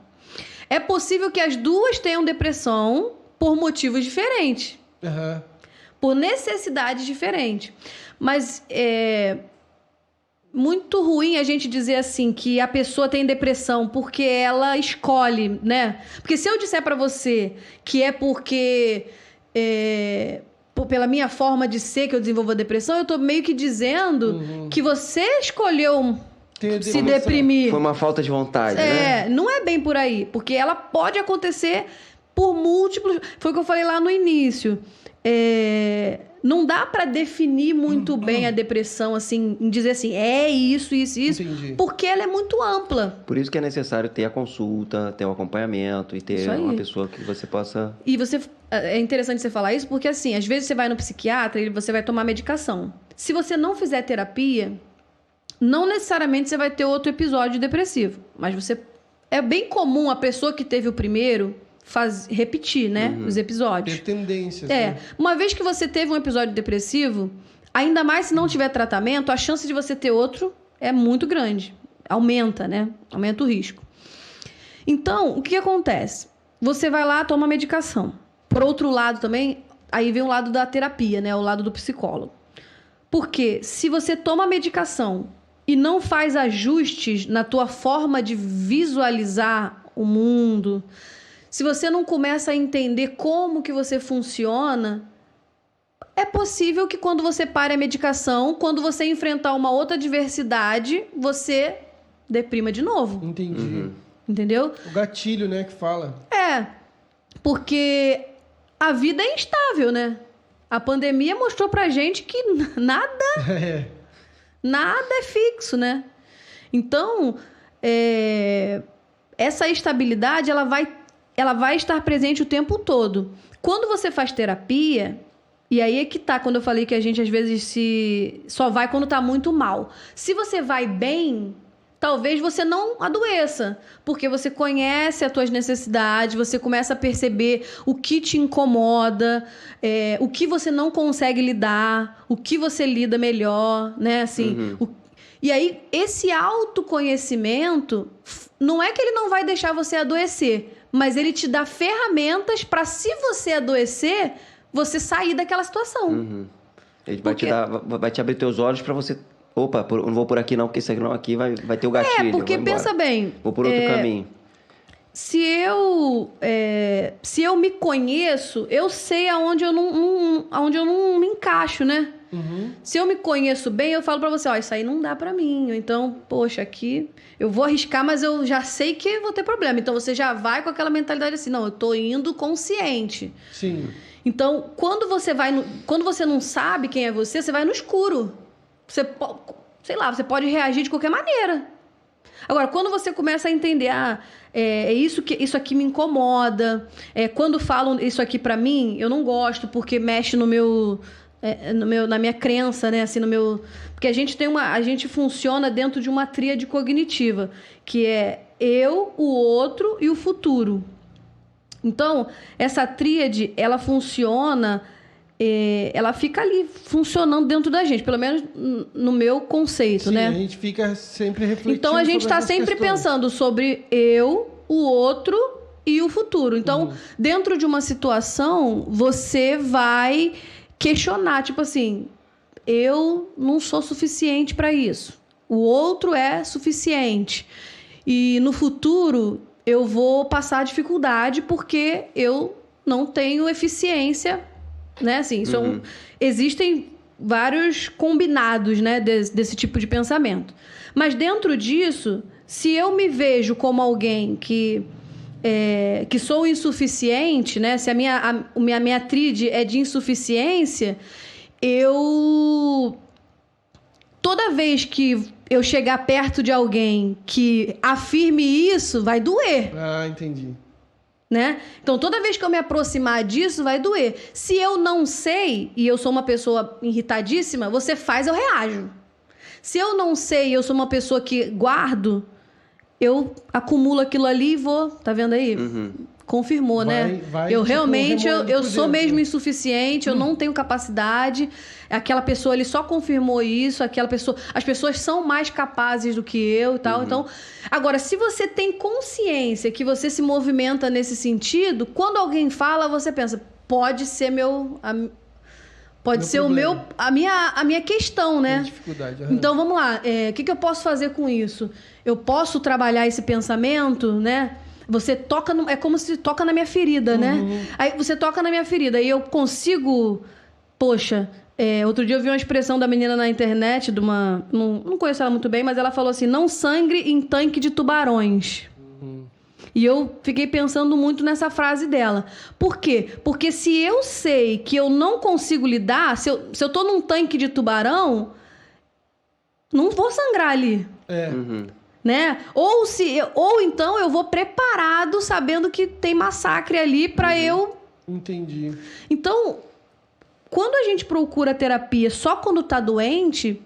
É possível que as duas tenham depressão por motivos diferentes, por necessidades diferentes, mas muito ruim a gente dizer assim que a pessoa tem depressão porque ela escolhe, né? Porque se eu disser pra você que é porque pela minha forma de ser que eu desenvolvo a depressão, eu tô meio que dizendo que você escolheu se deprimir. Foi uma falta de vontade, né? Não é bem por aí, porque ela pode acontecer por múltiplos... Foi o que eu falei lá no início. Não dá para definir muito bem a depressão, assim, em dizer assim, é isso, Entendi. porque ela é muito ampla. Por isso que é necessário ter a consulta, ter o acompanhamento e ter uma pessoa que você possa... E é interessante você falar isso, porque assim, às vezes você vai no psiquiatra e você vai tomar medicação. Se você não fizer terapia, não necessariamente você vai ter outro episódio depressivo, mas é bem comum a pessoa que teve o primeiro... repetir, né? Os episódios. Ter tendências. Né? Uma vez que você teve um episódio depressivo, ainda mais se não tiver tratamento, a chance de você ter outro é muito grande. Aumenta, né? Aumenta o risco. Então, o que acontece? Você vai lá, toma medicação. Por outro lado também, aí vem o lado da terapia, né? O lado do psicólogo. Porque se você toma medicação e não faz ajustes na tua forma de visualizar o mundo... Se você não começa a entender como que você funciona, é possível que quando você pare a medicação, quando você enfrentar uma outra adversidade, você deprima de novo. Entendi. Entendeu? O gatilho, né, que fala. Porque a vida é instável, né? A pandemia mostrou pra gente que nada é fixo, né? Então, essa estabilidade, ela vai estar presente o tempo todo. Quando você faz terapia, e aí é que tá, quando eu falei que a gente às vezes só vai quando tá muito mal. Se você vai bem, talvez você não adoeça, porque você conhece as tuas necessidades, você começa a perceber o que te incomoda, o que você não consegue lidar, o que você lida melhor, né? Assim, e aí, esse autoconhecimento, não é que ele não vai deixar você adoecer, mas ele te dá ferramentas para, se você adoecer, você sair daquela situação. Ele vai te abrir teus olhos para você... Opa, não vou por aqui não, porque isso aqui vai ter o gatilho. Porque pensa bem... Vou por outro caminho. Se eu me conheço, eu sei aonde eu não me encaixo, né? Se eu me conheço bem, eu falo pra você, isso aí não dá pra mim. Então, poxa, aqui eu vou arriscar, mas eu já sei que vou ter problema. Então, você já vai com aquela mentalidade assim, não, eu tô indo consciente. Sim. Então, quando você não sabe quem é você vai no escuro. Você pode reagir de qualquer maneira. Agora, quando você começa a entender, isso aqui me incomoda, quando falam isso aqui pra mim, eu não gosto porque mexe na minha crença, né? Assim, porque a gente funciona dentro de uma tríade cognitiva, que é eu, o outro e o futuro. Então, essa tríade, ela funciona, ela fica ali funcionando dentro da gente, pelo menos no meu conceito, Sim, né? A gente fica sempre refletindo. Então, a gente está sempre pensando sobre eu, o outro e o futuro. Então, dentro de uma situação, você vai questionar, tipo assim, eu não sou suficiente para isso. O outro é suficiente. E no futuro eu vou passar dificuldade porque eu não tenho eficiência, né? Assim, existem vários combinados, né, desse tipo de pensamento. Mas dentro disso, se eu me vejo como alguém que sou insuficiente, né? Se a minha tríade é de insuficiência, toda vez que eu chegar perto de alguém que afirme isso, vai doer. Ah, entendi. Né? Então, toda vez que eu me aproximar disso, vai doer. Se eu não sei, e eu sou uma pessoa irritadíssima, você faz, eu reajo. Se eu não sei e eu sou uma pessoa que guardo, eu acumulo aquilo ali e vou... Tá vendo aí? Confirmou, né? Eu realmente, eu sou mesmo insuficiente, eu não tenho capacidade. Aquela pessoa ali só confirmou isso, as pessoas são mais capazes do que eu e tal. Então, agora, se você tem consciência que você se movimenta nesse sentido, quando alguém fala, você pensa, pode ser a minha questão, né? Dificuldade. Então, vamos lá. O que eu posso fazer com isso? Eu posso trabalhar esse pensamento, né? Você toca... É como se toca na minha ferida, né? Aí você toca na minha ferida e eu consigo... Poxa, outro dia eu vi uma expressão da menina na internet, não conheço ela muito bem, mas ela falou assim, não sangre em tanque de tubarões. E eu fiquei pensando muito nessa frase dela. Por quê? Porque se eu sei que eu não consigo lidar, se eu tô num tanque de tubarão, não vou sangrar ali. Né? Ou então eu vou preparado sabendo que tem massacre ali para eu... Entendi. Então, quando a gente procura terapia só quando tá doente,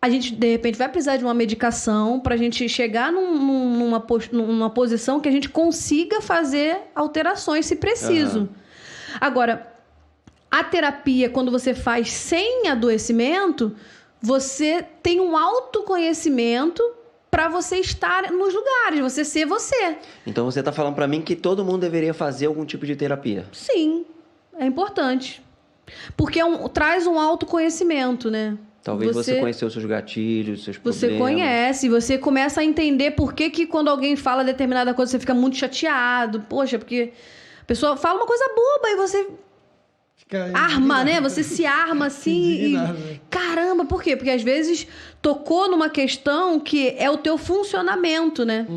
a gente, de repente, vai precisar de uma medicação pra gente chegar numa posição que a gente consiga fazer alterações, se preciso. Agora, a terapia, quando você faz sem adoecimento, você tem um autoconhecimento para você estar nos lugares, você ser você. Então você tá falando para mim que todo mundo deveria fazer algum tipo de terapia? Sim, é importante. Porque traz um autoconhecimento, né? Talvez você conheceu os seus gatilhos, os seus problemas. Você conhece, você começa a entender por que quando alguém fala determinada coisa, você fica muito chateado. Poxa, porque a pessoa fala uma coisa boba e você... arma, né? Você se arma assim e... Caramba, por quê? Porque às vezes tocou numa questão que é o teu funcionamento, né?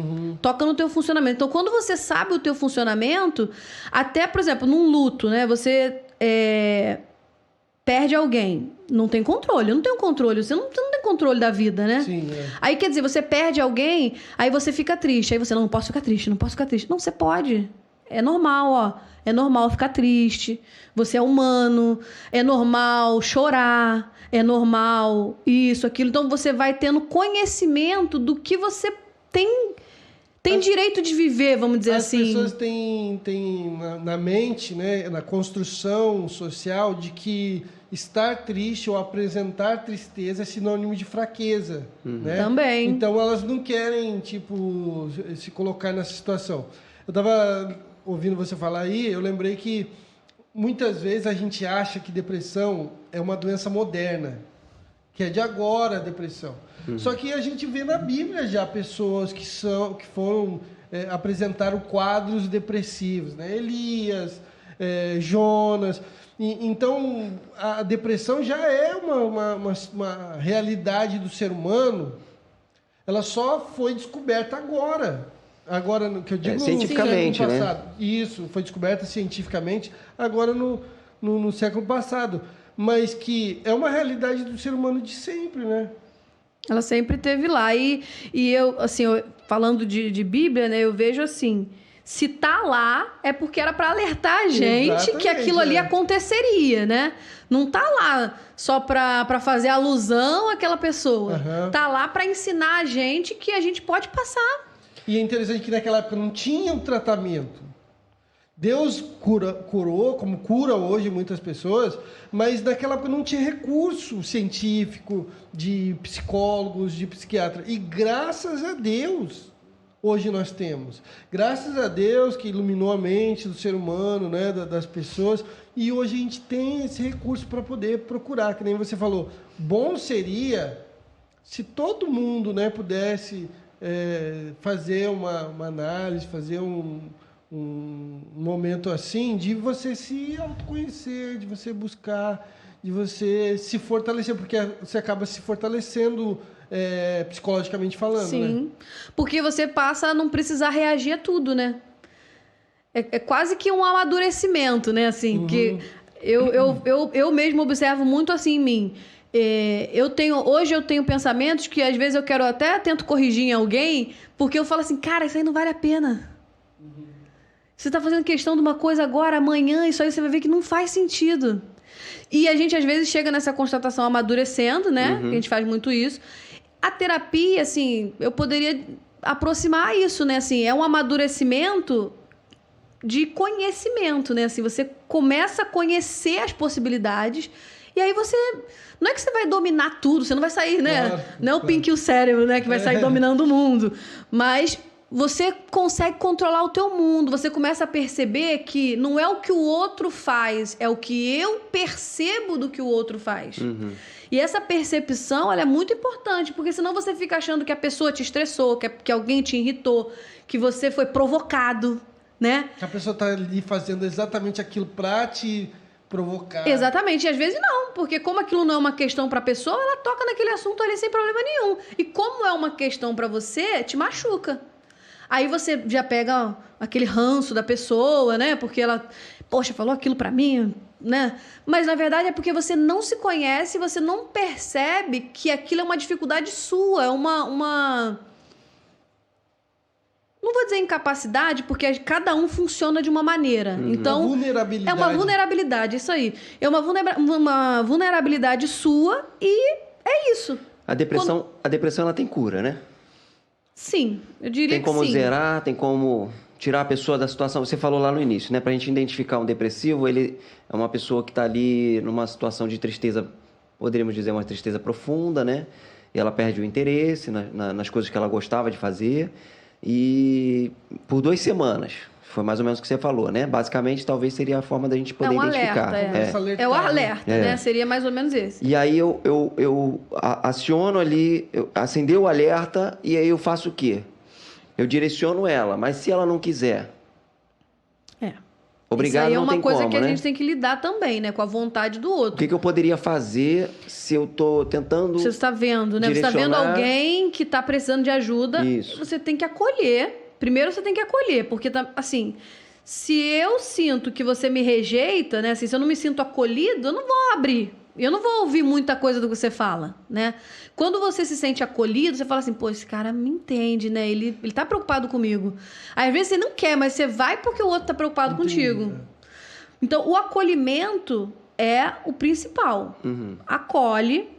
Toca no teu funcionamento. Então, quando você sabe o teu funcionamento, até, por exemplo, num luto, né? Você perde alguém. Não tem controle. Eu não tenho controle. Você não tem controle da vida, né? Sim, Aí, quer dizer, você perde alguém, aí você fica triste. Aí você, não posso ficar triste, não posso ficar triste. Não, você pode. É normal, ó. É normal ficar triste. Você é humano. É normal chorar. É normal isso, aquilo. Então, você vai tendo conhecimento do que você tem direito de viver, vamos dizer assim. As pessoas têm na mente, né, na construção social, de que estar triste ou apresentar tristeza é sinônimo de fraqueza. Né? Também. Então, elas não querem, se colocar nessa situação. Eu estava ouvindo você falar aí, eu lembrei que muitas vezes a gente acha que depressão é uma doença moderna, que é de agora a depressão. Só que a gente vê na Bíblia já pessoas que foram apresentaram quadros depressivos, né? Elias, Jonas. Então, a depressão já é uma realidade do ser humano. Ela só foi descoberta agora. Agora, que eu digo cientificamente, no século passado. Né? Isso, foi descoberta cientificamente agora no século passado. Mas que é uma realidade do ser humano de sempre, né? Ela sempre esteve lá. E eu, assim, falando de Bíblia, né? Eu vejo assim, se tá lá, é porque era para alertar a gente. Exatamente, que aquilo ali aconteceria, né? Não tá lá só para fazer alusão àquela pessoa. Tá lá para ensinar a gente que a gente pode passar. E é interessante que naquela época não tinha um tratamento. Deus curou, como cura hoje muitas pessoas, mas naquela época não tinha recurso científico de psicólogos, de psiquiatras. E graças a Deus hoje nós temos. Graças a Deus que iluminou a mente do ser humano, né, das pessoas, e hoje a gente tem esse recurso para poder procurar, que nem você falou. Bom seria se todo mundo, né, pudesse fazer uma análise, fazer um momento assim, de você se autoconhecer, de você buscar, de você se fortalecer, porque você acaba se fortalecendo psicologicamente falando, Sim, né? porque você passa a não precisar reagir a tudo, né? É quase que um amadurecimento, né? Assim, que eu mesmo observo muito assim em mim. Hoje eu tenho pensamentos que às vezes eu quero até tento corrigir em alguém, porque eu falo assim, cara, isso aí não vale a pena. Você está fazendo questão de uma coisa agora, amanhã, isso aí você vai ver que não faz sentido. E a gente às vezes chega nessa constatação amadurecendo, né? A gente faz muito isso. A terapia, assim, eu poderia aproximar isso, né? Assim, é um amadurecimento de conhecimento, né? Assim, você começa a conhecer as possibilidades e aí você... Não é que você vai dominar tudo, você não vai sair, né? Claro, não é o Pink e o cérebro, né? Que vai sair dominando o mundo. Mas você consegue controlar o teu mundo. Você começa a perceber que não é o que o outro faz, é o que eu percebo do que o outro faz. E essa percepção, ela é muito importante, porque senão você fica achando que a pessoa te estressou, que alguém te irritou, que você foi provocado, né? Que a pessoa está ali fazendo exatamente aquilo para te provocar. Exatamente, e às vezes não, porque como aquilo não é uma questão para a pessoa, ela toca naquele assunto ali sem problema nenhum. E como é uma questão para você, te machuca. Aí você já pega aquele ranço da pessoa, né? Porque ela, poxa, falou aquilo para mim, né? Mas na verdade é porque você não se conhece, você não percebe que aquilo é uma dificuldade sua, é uma... Não vou dizer incapacidade, porque cada um funciona de uma maneira. Então, Uma vulnerabilidade. é uma vulnerabilidade, isso aí. É uma vulnerabilidade sua e é isso. A depressão ela tem cura, né? Sim, eu diria Tem como que sim. zerar, tem como tirar a pessoa da situação. Você falou lá no início, né? Pra gente identificar um depressivo, ele é uma pessoa que está ali numa situação de tristeza, poderíamos dizer uma tristeza profunda, né? E ela perde o interesse nas coisas que ela gostava de fazer. E por 2 semanas, foi mais ou menos o que você falou, né? Basicamente, talvez seria a forma da gente poder identificar. Alerta, É o alerta, né? Seria mais ou menos esse. E aí eu aciono ali, eu acender o alerta e aí eu faço o quê? Eu direciono ela, mas se ela não quiser, obrigado, isso aí é não uma tem coisa como, que a né? gente tem que lidar também, né? Com a vontade do outro. O que eu poderia fazer se eu tô tentando... Você está vendo, né? Você está vendo direcionar- alguém que está precisando de ajuda. Isso. Você tem que acolher. Primeiro você tem que acolher, porque, assim, se eu sinto que você me rejeita, né? Assim, se eu não me sinto acolhido, eu não vou abrir. Eu não vou ouvir muita coisa do que você fala, né? Quando você se sente acolhido, você fala assim, pô, esse cara me entende, né? Ele tá preocupado comigo. Aí, às vezes você não quer, mas você vai porque o outro tá preocupado contigo. Então, o acolhimento é o principal. Acolhe.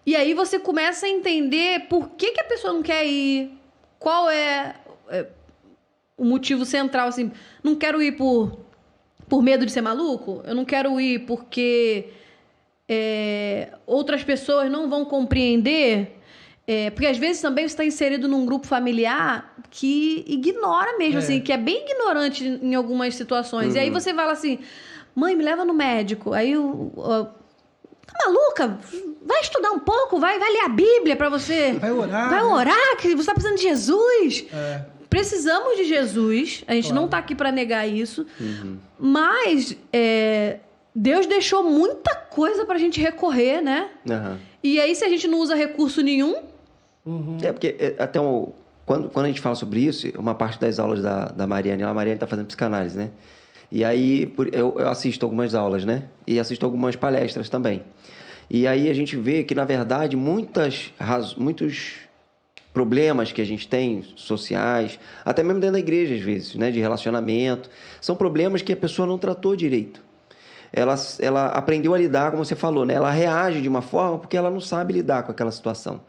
E aí você começa a entender por que a pessoa não quer ir. Qual é o motivo central, assim. Não quero ir por medo de ser maluco. Eu não quero ir porque outras pessoas não vão compreender. Porque às vezes também você está inserido num grupo familiar que ignora mesmo, assim, que é bem ignorante em algumas situações. E aí você fala assim, mãe, me leva no médico. Aí tá maluca? Vai estudar um pouco, vai ler a Bíblia pra você. Vai orar. Vai orar, que você tá precisando de Jesus. É. Precisamos de Jesus. A gente não tá aqui pra negar isso. Mas Deus deixou muita coisa pra gente recorrer, né? E aí, se a gente não usa recurso nenhum... porque até quando a gente fala sobre isso, uma parte das aulas da Mariane, a Mariane tá fazendo psicanálise, né? E aí eu assisto algumas aulas, né? E assisto algumas palestras também. E aí a gente vê que, na verdade, muitos problemas que a gente tem, sociais, até mesmo dentro da igreja, às vezes, né? De relacionamento, são problemas que a pessoa não tratou direito. ela aprendeu a lidar, como você falou, né? Ela reage de uma forma porque ela não sabe lidar com aquela situação.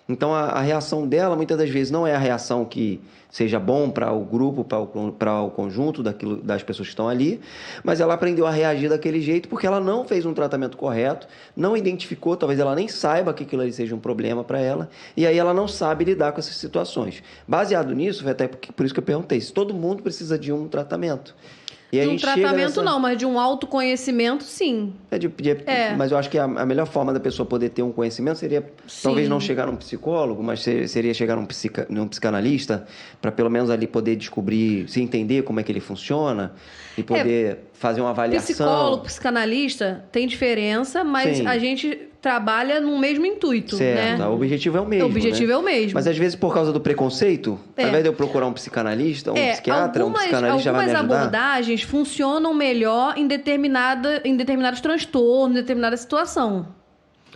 Então, a reação dela, muitas das vezes, não é a reação que seja bom para o grupo, para o conjunto das pessoas que estão ali, mas ela aprendeu a reagir daquele jeito porque ela não fez um tratamento correto, não identificou, talvez ela nem saiba que aquilo ali seja um problema para ela, e aí ela não sabe lidar com essas situações. Baseado nisso, foi até por isso que eu perguntei, se todo mundo precisa de um tratamento. E a De um gente chega tratamento não, mas de um autoconhecimento, sim. Mas eu acho que a melhor forma da pessoa poder ter um conhecimento seria, talvez não chegar num psicólogo, mas seria chegar num psicanalista, para pelo menos ali poder descobrir, se entender como é que ele funciona e poder fazer uma avaliação. Psicólogo, psicanalista, tem diferença, mas Sim. a gente trabalha no mesmo intuito, Certo, né? o objetivo é o mesmo. O objetivo é o mesmo. Mas às vezes, por causa do preconceito, ao invés de eu procurar um psicanalista, um psiquiatra, um psicanalista já vai me algumas ajudar. abordagens funcionam melhor em determinados transtornos, em determinada situação,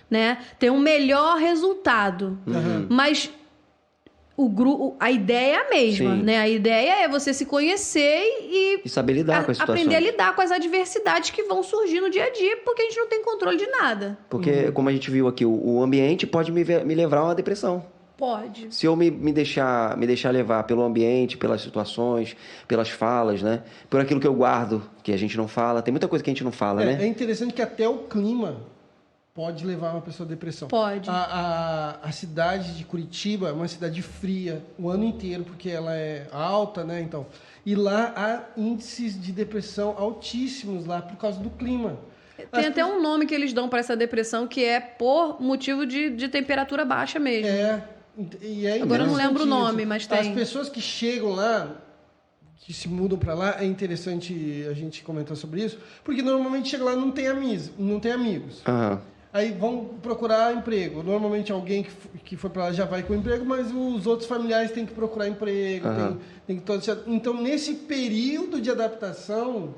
né? Tem um melhor resultado. Mas a ideia é a mesma, Sim. né? A ideia é você se conhecer e saber lidar com as situações. aprender a lidar com as adversidades que vão surgir no dia a dia, porque a gente não tem controle de nada. Porque, como a gente viu aqui, o ambiente pode me levar a uma depressão. Pode. Se eu me deixar levar pelo ambiente, pelas situações, pelas falas, né? Por aquilo que eu guardo, que a gente não fala. Tem muita coisa que a gente não fala, né? É interessante que até o clima pode levar uma pessoa à depressão. Pode. A cidade de Curitiba é uma cidade fria o ano inteiro, porque ela é alta, né? Então, e lá há índices de depressão altíssimos lá por causa do clima. Tem até um nome que eles dão para essa depressão, que é por motivo de temperatura baixa mesmo. Agora eu não lembro o nome, mas tem. As pessoas que chegam lá, que se mudam para lá, é interessante a gente comentar sobre isso, porque normalmente chega lá e não tem amigos. Aham. Aí vão procurar emprego. Normalmente alguém que foi para lá já vai com emprego, mas os outros familiares têm que procurar emprego. Tem então, nesse período de adaptação,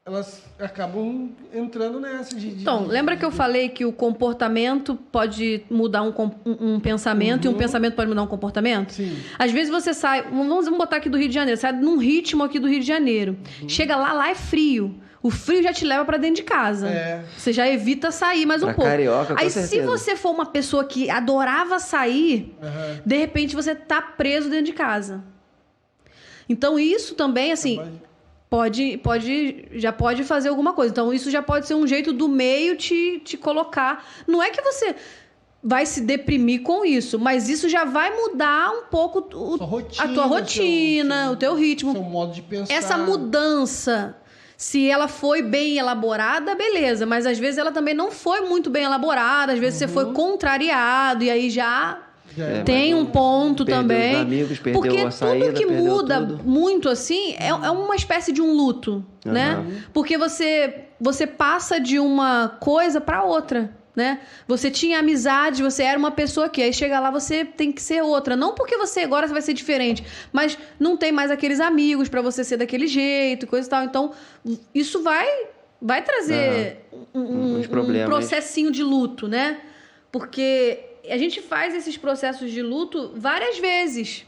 elas acabam entrando nessa. Então, lembra que eu falei que o comportamento pode mudar um pensamento e um pensamento pode mudar um comportamento? Sim. Às vezes você sai, vamos botar aqui do Rio de Janeiro, sai num ritmo aqui do Rio de Janeiro. Chega lá é frio. O frio já te leva pra dentro de casa. Você já evita sair mais um pouco. Carioca, com Aí, certeza. se você for uma pessoa que adorava sair, de repente você tá preso dentro de casa. Então, isso também, assim, já pode fazer alguma coisa. Então, isso já pode ser um jeito do meio te colocar. Não é que você vai se deprimir com isso, mas isso já vai mudar um pouco a tua rotina, o teu ritmo. Seu modo de pensar. Essa mudança, se ela foi bem elaborada, beleza. Mas às vezes ela também não foi muito bem elaborada. Às vezes você foi contrariado e aí já tem um ponto também. Os amigos, perdeu porque a saída, tudo que perdeu muda tudo. muito assim é uma espécie de um luto, né? Porque você passa de uma coisa para outra, né? Você tinha amizade, você era uma pessoa que aí chega lá você tem que ser outra, não porque agora você vai ser diferente, mas não tem mais aqueles amigos para você ser daquele jeito, coisa e tal. Então isso vai trazer um processinho de luto, né? Porque a gente faz esses processos de luto várias vezes.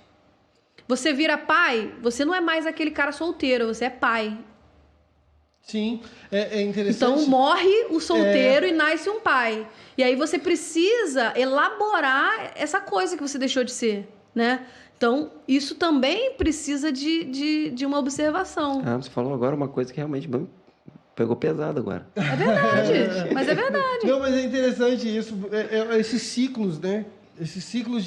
Você vira pai, você não é mais aquele cara solteiro, você é pai. Sim, é interessante. Então morre o solteiro e nasce um pai. E aí você precisa elaborar essa coisa que você deixou de ser, né? Então, isso também precisa de uma observação. Você falou agora uma coisa que realmente pegou pesado agora. É verdade, mas é verdade. Não, mas é interessante isso. Esses ciclos, né? Esses ciclos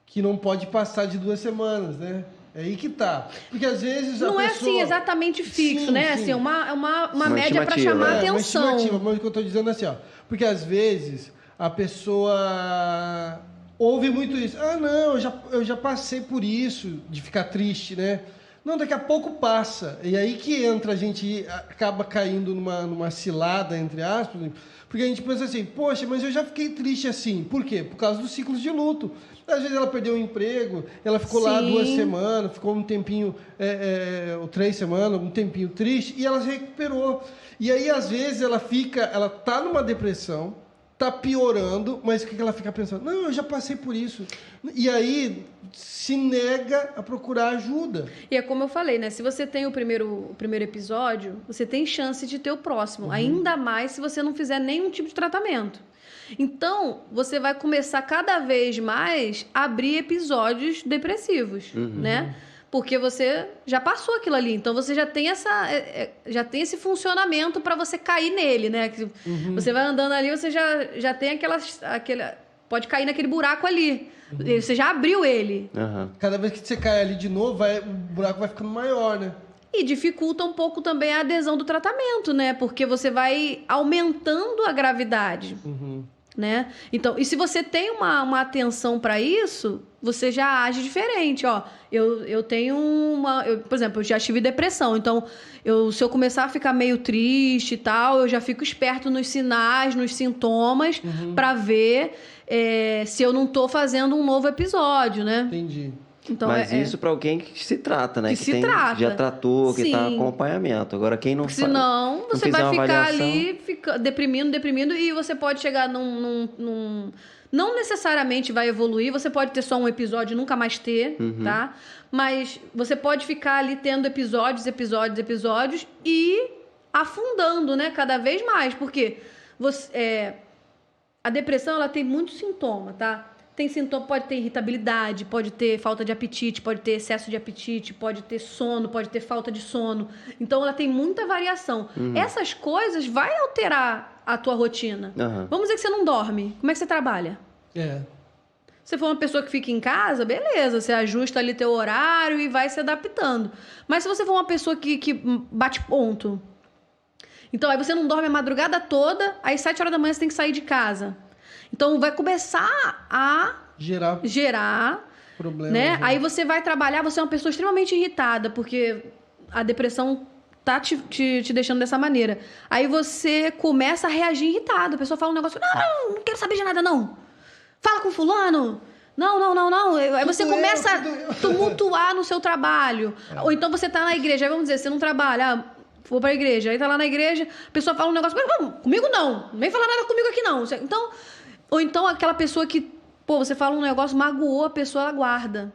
que não pode passar de 2 semanas, né? É aí que tá. Porque às vezes não é assim exatamente fixo, né? Sim. Assim, uma média para chamar a atenção. Uma estimativa, mas o que eu estou dizendo é assim, ó. Porque às vezes a pessoa ouve muito isso. Não, eu já passei por isso, de ficar triste, né? Não, daqui a pouco passa. E aí que entra, a gente acaba caindo numa cilada, entre aspas, porque a gente pensa assim, poxa, mas eu já fiquei triste assim. Por quê? Por causa dos ciclos de luto. Às vezes ela perdeu o emprego, ela ficou lá 2 semanas, ficou um tempinho, ou 3 semanas, um tempinho triste, e ela se recuperou. E aí, às vezes, ela tá numa depressão, tá piorando, mas o que ela fica pensando? Não, eu já passei por isso. E aí se nega a procurar ajuda. E é como eu falei, né? Se você tem o primeiro episódio, você tem chance de ter o próximo. Ainda mais se você não fizer nenhum tipo de tratamento. Então, você vai começar cada vez mais a abrir episódios depressivos, né? Porque você já passou aquilo ali. Então, você já tem já tem esse funcionamento para você cair nele, né? Você vai andando ali, você já tem pode cair naquele buraco ali. Você já abriu ele. Cada vez que você cai ali de novo, o buraco vai ficando maior, né? E dificulta um pouco também a adesão do tratamento, né? Porque você vai aumentando a gravidade, né? Então, e se você tem uma atenção para isso, você já age diferente, ó. Eu tenho por exemplo, eu já tive depressão, então se eu começar a ficar meio triste e tal, eu já fico esperto nos sinais, nos sintomas, para ver se eu não tô fazendo um novo episódio, né? Entendi. Então, mas isso para alguém que se trata, né? Que trata. Já tratou, que está acompanhamento. Agora, quem não faz... Senão, você vai ficar ali deprimindo, e você pode chegar não necessariamente vai evoluir, você pode ter só um episódio e nunca mais ter, tá? Mas você pode ficar ali tendo episódios e afundando, né? Cada vez mais, porque a depressão, ela tem muitos sintomas, tá? Tem sintoma, pode ter irritabilidade, pode ter falta de apetite, pode ter excesso de apetite, pode ter sono, pode ter falta de sono. Então, ela tem muita variação. Essas coisas vai alterar a tua rotina. Vamos dizer que você não dorme. Como é que você trabalha? Se for uma pessoa que fica em casa, beleza, você ajusta ali teu horário e vai se adaptando. Mas se você for uma pessoa que bate ponto, então aí você não dorme a madrugada toda, aí 7 horas da manhã você tem que sair de casa. Então, vai começar a gerar problemas, né? Aí você vai trabalhar, você é uma pessoa extremamente irritada, porque a depressão tá te deixando dessa maneira. Aí você começa a reagir irritado. A pessoa fala um negócio, não quero saber de nada, não. Fala com fulano. Não. Aí você começa a tumultuar no seu trabalho. Ou então você tá na igreja, aí vamos dizer, você não trabalha... Vou pra igreja, aí tá lá na igreja, a pessoa fala um negócio, comigo não vem falar nada comigo aqui não. Então, ou então aquela pessoa que, você fala um negócio, magoou a pessoa, ela guarda.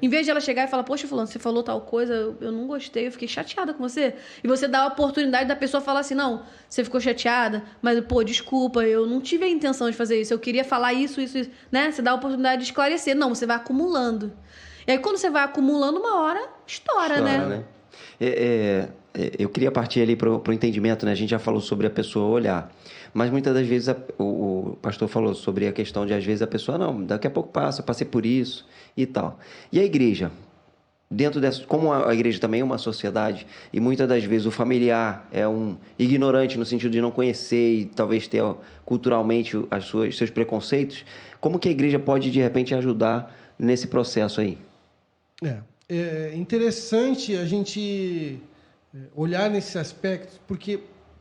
Em vez de ela chegar e falar, poxa, fulano, você falou tal coisa, eu não gostei, eu fiquei chateada com você. E você dá a oportunidade da pessoa falar assim, não, você ficou chateada, mas, desculpa, eu não tive a intenção de fazer isso, eu queria falar isso, né? Você dá a oportunidade de esclarecer. Não, você vai acumulando. E aí, quando você vai acumulando, uma hora, estoura, né? Eu queria partir ali para o entendimento, né? A gente já falou sobre a pessoa olhar, mas muitas das vezes o pastor falou sobre a questão de, às vezes, a pessoa, não, daqui a pouco passa, eu passei por isso e tal. E a igreja, dentro dessa, como a igreja também é uma sociedade, e muitas das vezes o familiar é um ignorante no sentido de não conhecer e talvez ter culturalmente seus preconceitos, como que a igreja pode, de repente, ajudar nesse processo aí? É interessante a gente olhar nesses aspectos, porque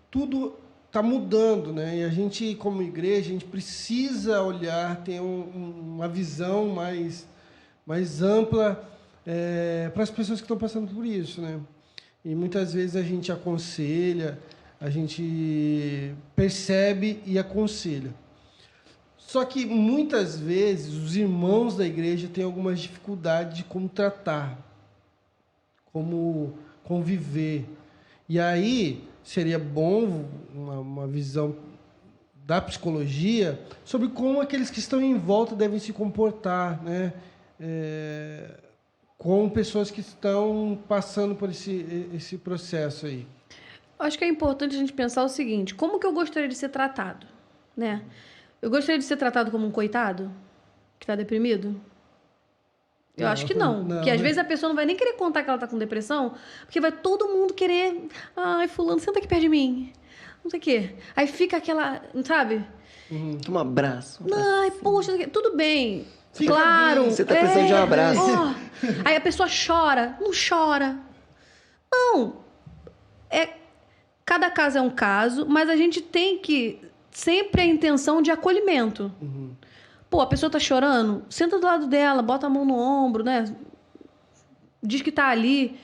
tudo está mudando, né? E a gente, como igreja, a gente precisa olhar, ter uma visão mais ampla para as pessoas que estão passando por isso, né? E muitas vezes a gente aconselha, a gente percebe e aconselha. Só que muitas vezes os irmãos da igreja têm algumas dificuldades de como tratar, como conviver. E aí seria bom uma visão da psicologia sobre como aqueles que estão em volta devem se comportar, né? Com pessoas que estão passando por esse processo aí. Acho que é importante a gente pensar o seguinte, como que eu gostaria de ser tratado, né? Eu gostaria de ser tratado como um coitado que está deprimido? Eu acho que não. Porque às vezes a pessoa não vai nem querer contar que ela tá com depressão, porque vai todo mundo querer... Ai, fulano, senta aqui perto de mim. Não sei o quê. Aí fica aquela... Sabe? Um abraço. Ai, poxa, tudo bem. Fica claro. bem. Você tá precisando de um abraço. Aí a pessoa chora. Não chora. Não. Cada caso é um caso, mas a gente tem que... Sempre a intenção de acolhimento. A pessoa tá chorando, senta do lado dela, bota a mão no ombro, né? Diz que tá ali.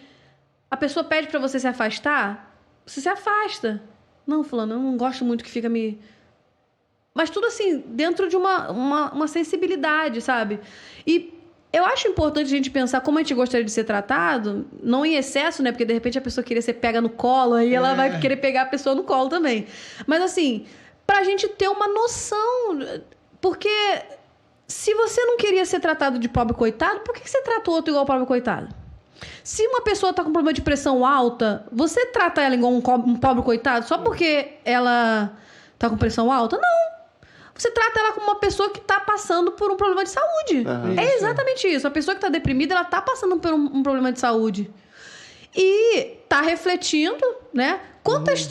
A pessoa pede pra você se afastar, você se afasta. Não, fulano, eu não gosto muito que fica me Mas tudo assim, dentro de uma sensibilidade, sabe? E eu acho importante a gente pensar como a gente gostaria de ser tratado, não em excesso, né? Porque de repente a pessoa queria ser pega no colo, aí ela vai querer pegar a pessoa no colo também. Mas assim, pra gente ter uma noção. Porque se você não queria ser tratado de pobre coitado, por que você trata o outro igual pobre coitado? Se uma pessoa tá com problema de pressão alta, você trata ela igual um pobre coitado só porque ela tá com pressão alta? Não. Você trata ela como uma pessoa que está passando por um problema de saúde. É exatamente isso. A pessoa que está deprimida, ela está passando por um problema de saúde. E está refletindo, né? Quantas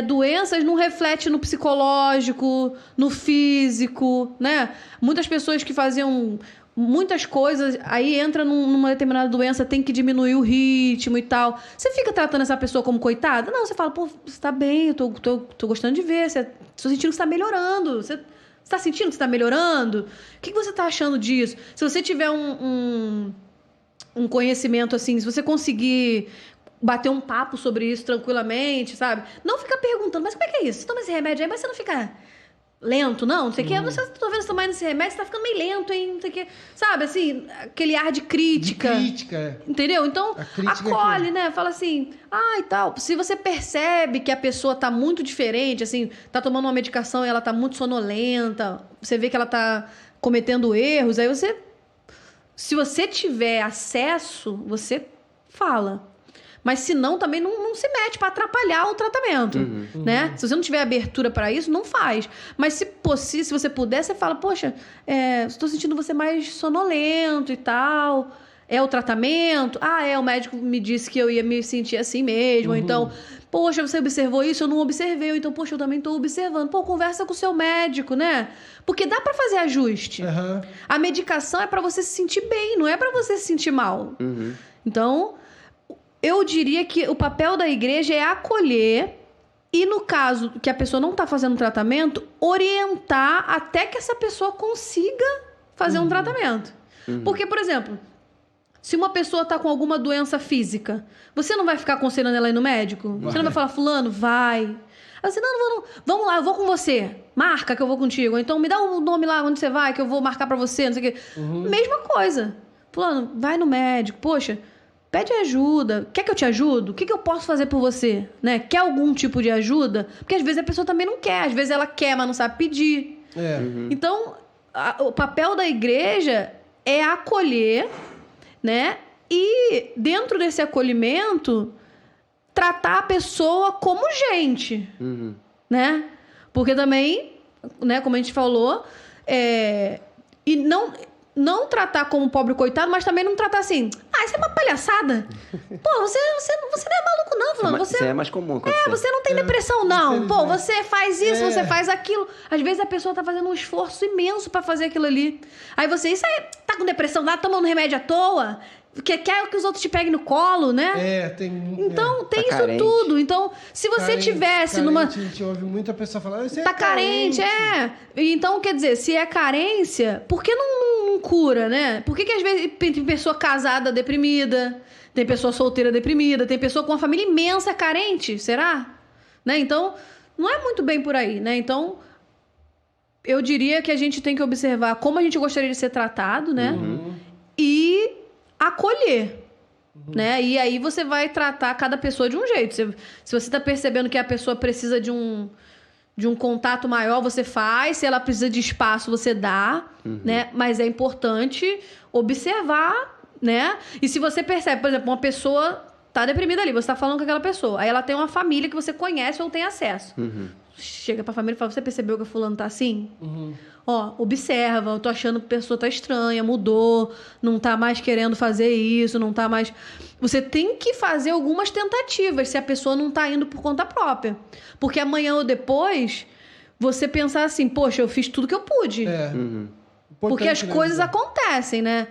doenças não refletem no psicológico, no físico, né? Muitas pessoas que faziam muitas coisas, aí entra numa determinada doença, tem que diminuir o ritmo e tal. Você fica tratando essa pessoa como coitada? Não, você fala, pô, você tá bem, eu tô gostando de ver, tô sentindo que você tá melhorando. Você tá sentindo que você tá melhorando? O que você tá achando disso? Se você tiver um conhecimento assim, se você conseguir bater um papo sobre isso tranquilamente, sabe? Não ficar perguntando, mas como é que é isso? Você toma esse remédio aí, mas você não fica lento, não sei o que. Você tá vendo você tomando esse remédio, você tá ficando meio lento, hein? Não sei o que. Sabe, assim, aquele ar de crítica. De crítica. Entendeu? Então, acolhe, né? Fala assim, e tal. Se você percebe que a pessoa tá muito diferente, assim, tá tomando uma medicação e ela tá muito sonolenta, você vê que ela tá cometendo erros, aí você... Se você tiver acesso, você fala. Mas se não, também não se mete para atrapalhar o tratamento, né? Se você não tiver abertura para isso, não faz. Mas se você puder, você fala, poxa, estou sentindo você mais sonolento e tal. É o tratamento? O médico me disse que eu ia me sentir assim mesmo. Então, poxa, você observou isso? Eu não observei. Então, poxa, eu também estou observando. Pô, conversa com o seu médico, né? Porque dá para fazer ajuste. A medicação é para você se sentir bem, não é para você se sentir mal. Então... eu diria que o papel da igreja é acolher e, no caso que a pessoa não está fazendo tratamento, orientar até que essa pessoa consiga fazer um tratamento. Porque, por exemplo, se uma pessoa está com alguma doença física, você não vai ficar aconselhando ela ir no médico? Você não vai falar, fulano, vai. Aí você, não, vamos lá, eu vou com você. Marca que eu vou contigo. Ou então me dá o nome lá onde você vai, que eu vou marcar para você, não sei o quê. Mesma coisa. Fulano, vai no médico. Poxa... pede ajuda. Quer que eu te ajude? O que eu posso fazer por você? Né? Quer algum tipo de ajuda? Porque às vezes a pessoa também não quer. Às vezes ela quer, mas não sabe pedir. Então, o papel da igreja é acolher, né? E dentro desse acolhimento, tratar a pessoa como gente. Né? Porque também, né, como a gente falou, e não tratar como pobre coitado, mas também não tratar assim, isso é uma palhaçada. Pô, você não é maluco não, fulano. Você é mais comum acontecer. Você não tem depressão não. Pô, você faz isso, você faz aquilo. Às vezes a pessoa tá fazendo um esforço imenso pra fazer aquilo ali. Aí você, isso aí, tá com depressão lá, tomando remédio à toa, quer que os outros te peguem no colo, né? Então, tem isso carente. Tudo. Então, se você tivesse numa... A gente ouve muita pessoa falar, você tá carente, Então, quer dizer, se é carência, por que não cura, né? Por que às vezes tem pessoa casada deprimida, tem pessoa solteira deprimida, tem pessoa com uma família imensa carente, será? Né? Então, não é muito bem por aí, né? Então, eu diria que a gente tem que observar como a gente gostaria de ser tratado, né? E acolher, né? E aí você vai tratar cada pessoa de um jeito. Se você está percebendo que a pessoa precisa de um contato maior, você faz. Se ela precisa de espaço, você dá, né? Mas é importante observar, né? E se você percebe, por exemplo, uma pessoa tá deprimida ali, você tá falando com aquela pessoa, aí ela tem uma família que você conhece ou tem acesso. Chega pra família e fala, você percebeu que o fulano tá assim? Observa, eu tô achando que a pessoa tá estranha, mudou, não tá mais querendo fazer isso, não tá mais... Você tem que fazer algumas tentativas se a pessoa não tá indo por conta própria. Porque amanhã ou depois, você pensar assim, poxa, eu fiz tudo que eu pude. Porque as coisas acontecem, né?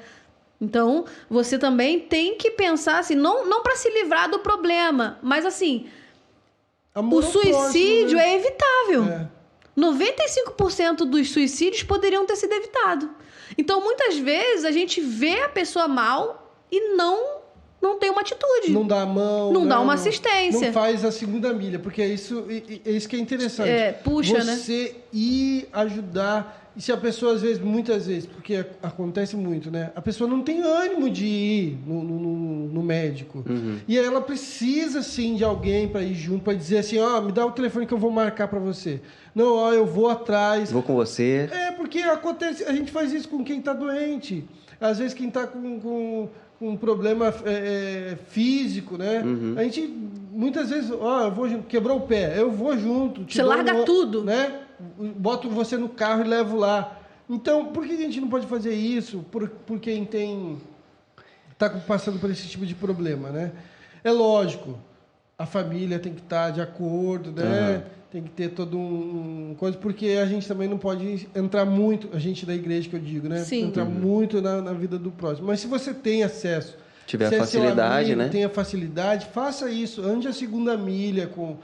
Então, você também tem que pensar assim, não para se livrar do problema, mas assim, o suicídio, né? É evitável. 95% dos suicídios poderiam ter sido evitados. Então, muitas vezes, a gente vê a pessoa mal e não não tem uma atitude. Não dá a mão. Não né? dá uma assistência. Não faz a segunda milha, porque é isso que é interessante. Puxa, né? Você ir ajudar. E se a pessoa, às vezes, muitas vezes, porque acontece muito, né? A pessoa não tem ânimo de ir no médico. E aí ela precisa, sim, de alguém para ir junto, para dizer assim, me dá o telefone que eu vou marcar para você. Não, eu vou atrás. Vou com você. Porque acontece, a gente faz isso com quem está doente. Às vezes quem está com um problema físico, né? A gente, muitas vezes, eu vou junto, quebrou o pé, eu vou junto. Você larga tudo. Né? Boto você no carro e levo lá. Então, por que a gente não pode fazer isso por quem está passando por esse tipo de problema, né? É lógico, a família tem que estar de acordo, né? Tem que ter todo coisa, porque a gente também não pode entrar muito, a gente da igreja que eu digo, né? Sim. Entrar muito na vida do próximo. Mas se você tem acesso, Tiver se facilidade, é seu amigo, né? tenha facilidade, faça isso, ande a segunda milha com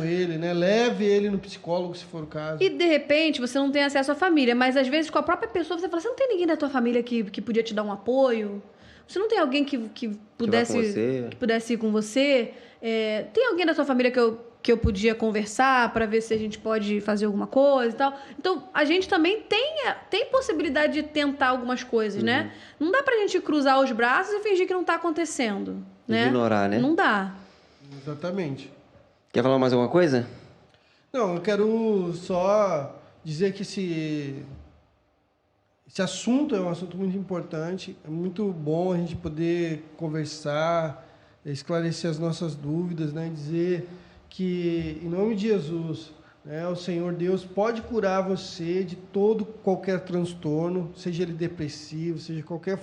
ele, né? Leve ele no psicólogo, se for o caso. E, de repente, você não tem acesso à família, mas, às vezes, com a própria pessoa, você fala, você não tem ninguém da tua família que podia te dar um apoio? Você não tem alguém que pudesse ir com você? Tem alguém da tua família que eu podia conversar para ver se a gente pode fazer alguma coisa e tal? Então, a gente também tem possibilidade de tentar algumas coisas, né? Não dá pra gente cruzar os braços e fingir que não tá acontecendo, né? Ignorar, né? Não dá. Exatamente. Quer falar mais alguma coisa? Não, eu quero só dizer que esse assunto é um assunto muito importante. É muito bom a gente poder conversar, esclarecer as nossas dúvidas, né? Dizer que, em nome de Jesus, né, o Senhor Deus pode curar você de qualquer transtorno, seja ele depressivo, seja qualquer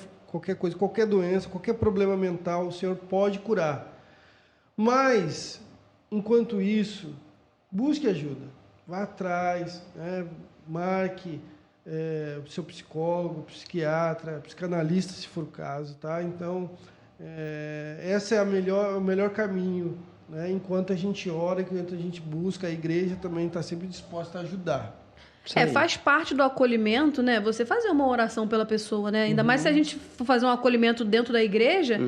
coisa, qualquer doença, qualquer problema mental, o Senhor pode curar. Mas, enquanto isso, busque ajuda. Vá atrás, né? Marque o seu psicólogo, psiquiatra, psicanalista, se for o caso, tá? Então, esse é o melhor caminho, né? Enquanto a gente ora, enquanto a gente busca, a igreja também está sempre disposta a ajudar. Faz parte do acolhimento, né? Você fazer uma oração pela pessoa, né? Ainda mais se a gente for fazer um acolhimento dentro da igreja,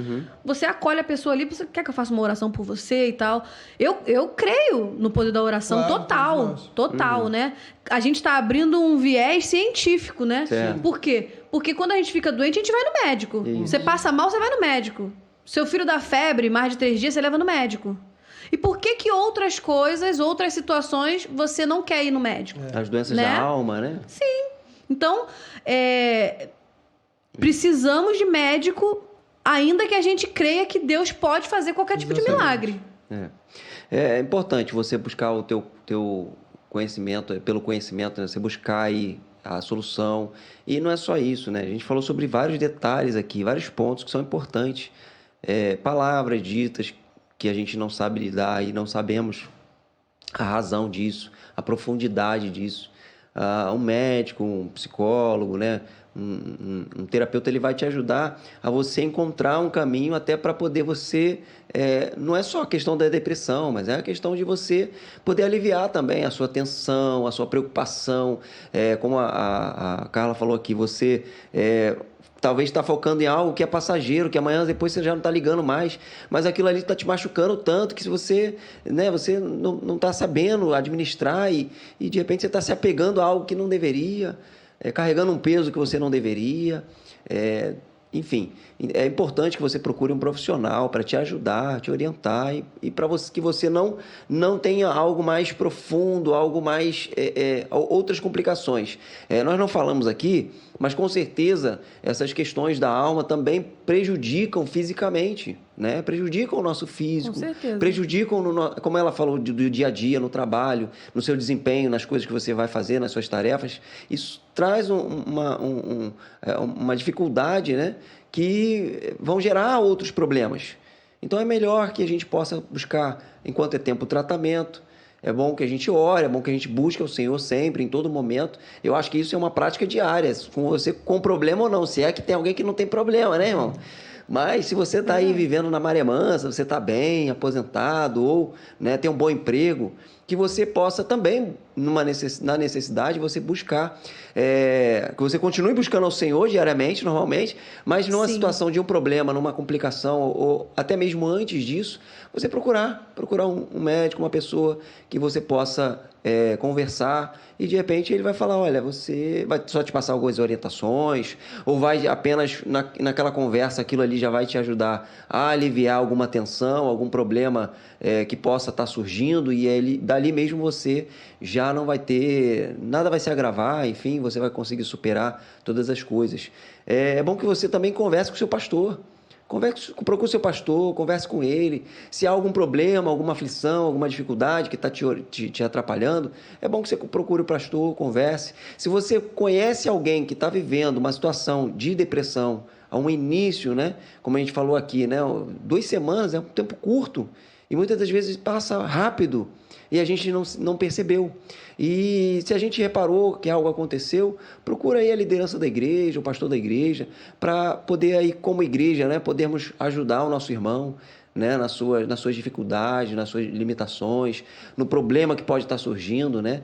você acolhe a pessoa ali, você quer que eu faça uma oração por você e tal. Eu creio no poder da oração, claro, total, né? A gente está abrindo um viés científico, né? Certo. Por quê? Porque quando a gente fica doente, a gente vai no médico. Você passa mal, você vai no médico. Seu filho dá febre, mais de 3 dias, você leva no médico. E por que outras coisas, outras situações, você não quer ir no médico? As doenças né? da alma, né? Sim. Então, precisamos de médico, ainda que a gente creia que Deus pode fazer qualquer tipo de milagre. É importante você buscar o teu conhecimento, pelo conhecimento, né? Você buscar aí a solução. E não é só isso, né? A gente falou sobre vários detalhes aqui, vários pontos que são importantes. Palavras ditas que a gente não sabe lidar e não sabemos a razão disso, a profundidade disso. Um médico, um psicólogo, né? Um terapeuta, ele vai te ajudar a você encontrar um caminho até para poder você... não é só a questão da depressão, mas é a questão de você poder aliviar também a sua tensão, a sua preocupação. Como a Carla falou aqui, você... talvez está focando em algo que é passageiro, que amanhã depois você já não está ligando mais, mas aquilo ali está te machucando tanto que se você, né, você não está sabendo administrar e de repente você está se apegando a algo que não deveria, carregando um peso que você não deveria. Enfim, é importante que você procure um profissional para te ajudar, te orientar e para que você não tenha algo mais profundo, algo mais... outras complicações. Nós não falamos aqui, mas com certeza essas questões da alma também prejudicam fisicamente, né? Prejudicam o nosso físico, com certeza. Prejudicam, como ela falou, do dia a dia, no trabalho, no seu desempenho, nas coisas que você vai fazer, nas suas tarefas. Isso traz uma dificuldade, né? Que vão gerar outros problemas. Então é melhor que a gente possa buscar, enquanto é tempo, o tratamento. É bom que a gente ore, é bom que a gente busque o Senhor sempre, em todo momento. Eu acho que isso é uma prática diária, com você com problema ou não. Se é que tem alguém que não tem problema, né, irmão? Mas se você está aí vivendo na maré mansa, você está bem, aposentado, ou, né, tem um bom emprego, que você possa também, na necessidade, você buscar, que você continue buscando ao Senhor diariamente, normalmente, mas numa Sim. situação de um problema, numa complicação, ou até mesmo antes disso, você procurar um médico, uma pessoa que você possa conversar, e de repente ele vai falar, olha, você vai só te passar algumas orientações, ou vai apenas naquela conversa, aquilo ali já vai te ajudar a aliviar alguma tensão, algum problema que possa estar surgindo, e dali mesmo você já não vai ter, nada vai se agravar, enfim, você vai conseguir superar todas as coisas. É bom que você também converse com o seu pastor. Procure o seu pastor, converse com ele. Se há algum problema, alguma aflição, alguma dificuldade que está te atrapalhando, é bom que você procure o pastor, converse. Se você conhece alguém que está vivendo uma situação de depressão, a um início, né? Como a gente falou aqui, né? 2 semanas é um tempo curto e muitas das vezes passa rápido e a gente não percebeu. E se a gente reparou que algo aconteceu, procura aí a liderança da igreja, o pastor da igreja, para poder aí, como igreja, né, podermos ajudar o nosso irmão, né, nas suas dificuldades, nas suas limitações, no problema que pode estar surgindo, né?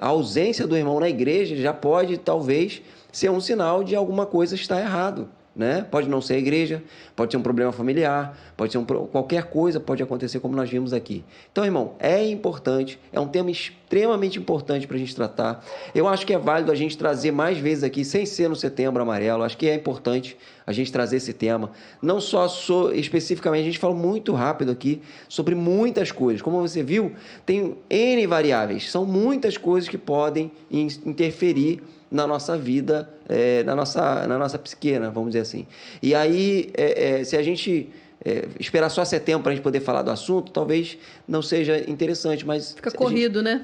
A ausência do irmão na igreja já pode, talvez, ser um sinal de alguma coisa estar errado. Né? Pode não ser a igreja, pode ser um problema familiar, pode ser qualquer coisa pode acontecer, como nós vimos aqui. Então, irmão, é importante, é um tema extremamente importante para a gente tratar. Eu acho que é válido a gente trazer mais vezes aqui, sem ser no Setembro Amarelo. Acho que é importante a gente trazer esse tema. Não só especificamente, a gente falou muito rápido aqui sobre muitas coisas. Como você viu, tem N variáveis, são muitas coisas que podem interferir na nossa vida, na nossa psique, né? Vamos dizer assim. E aí, se a gente esperar só setembro para a gente poder falar do assunto, talvez não seja interessante, mas... Fica corrido, né?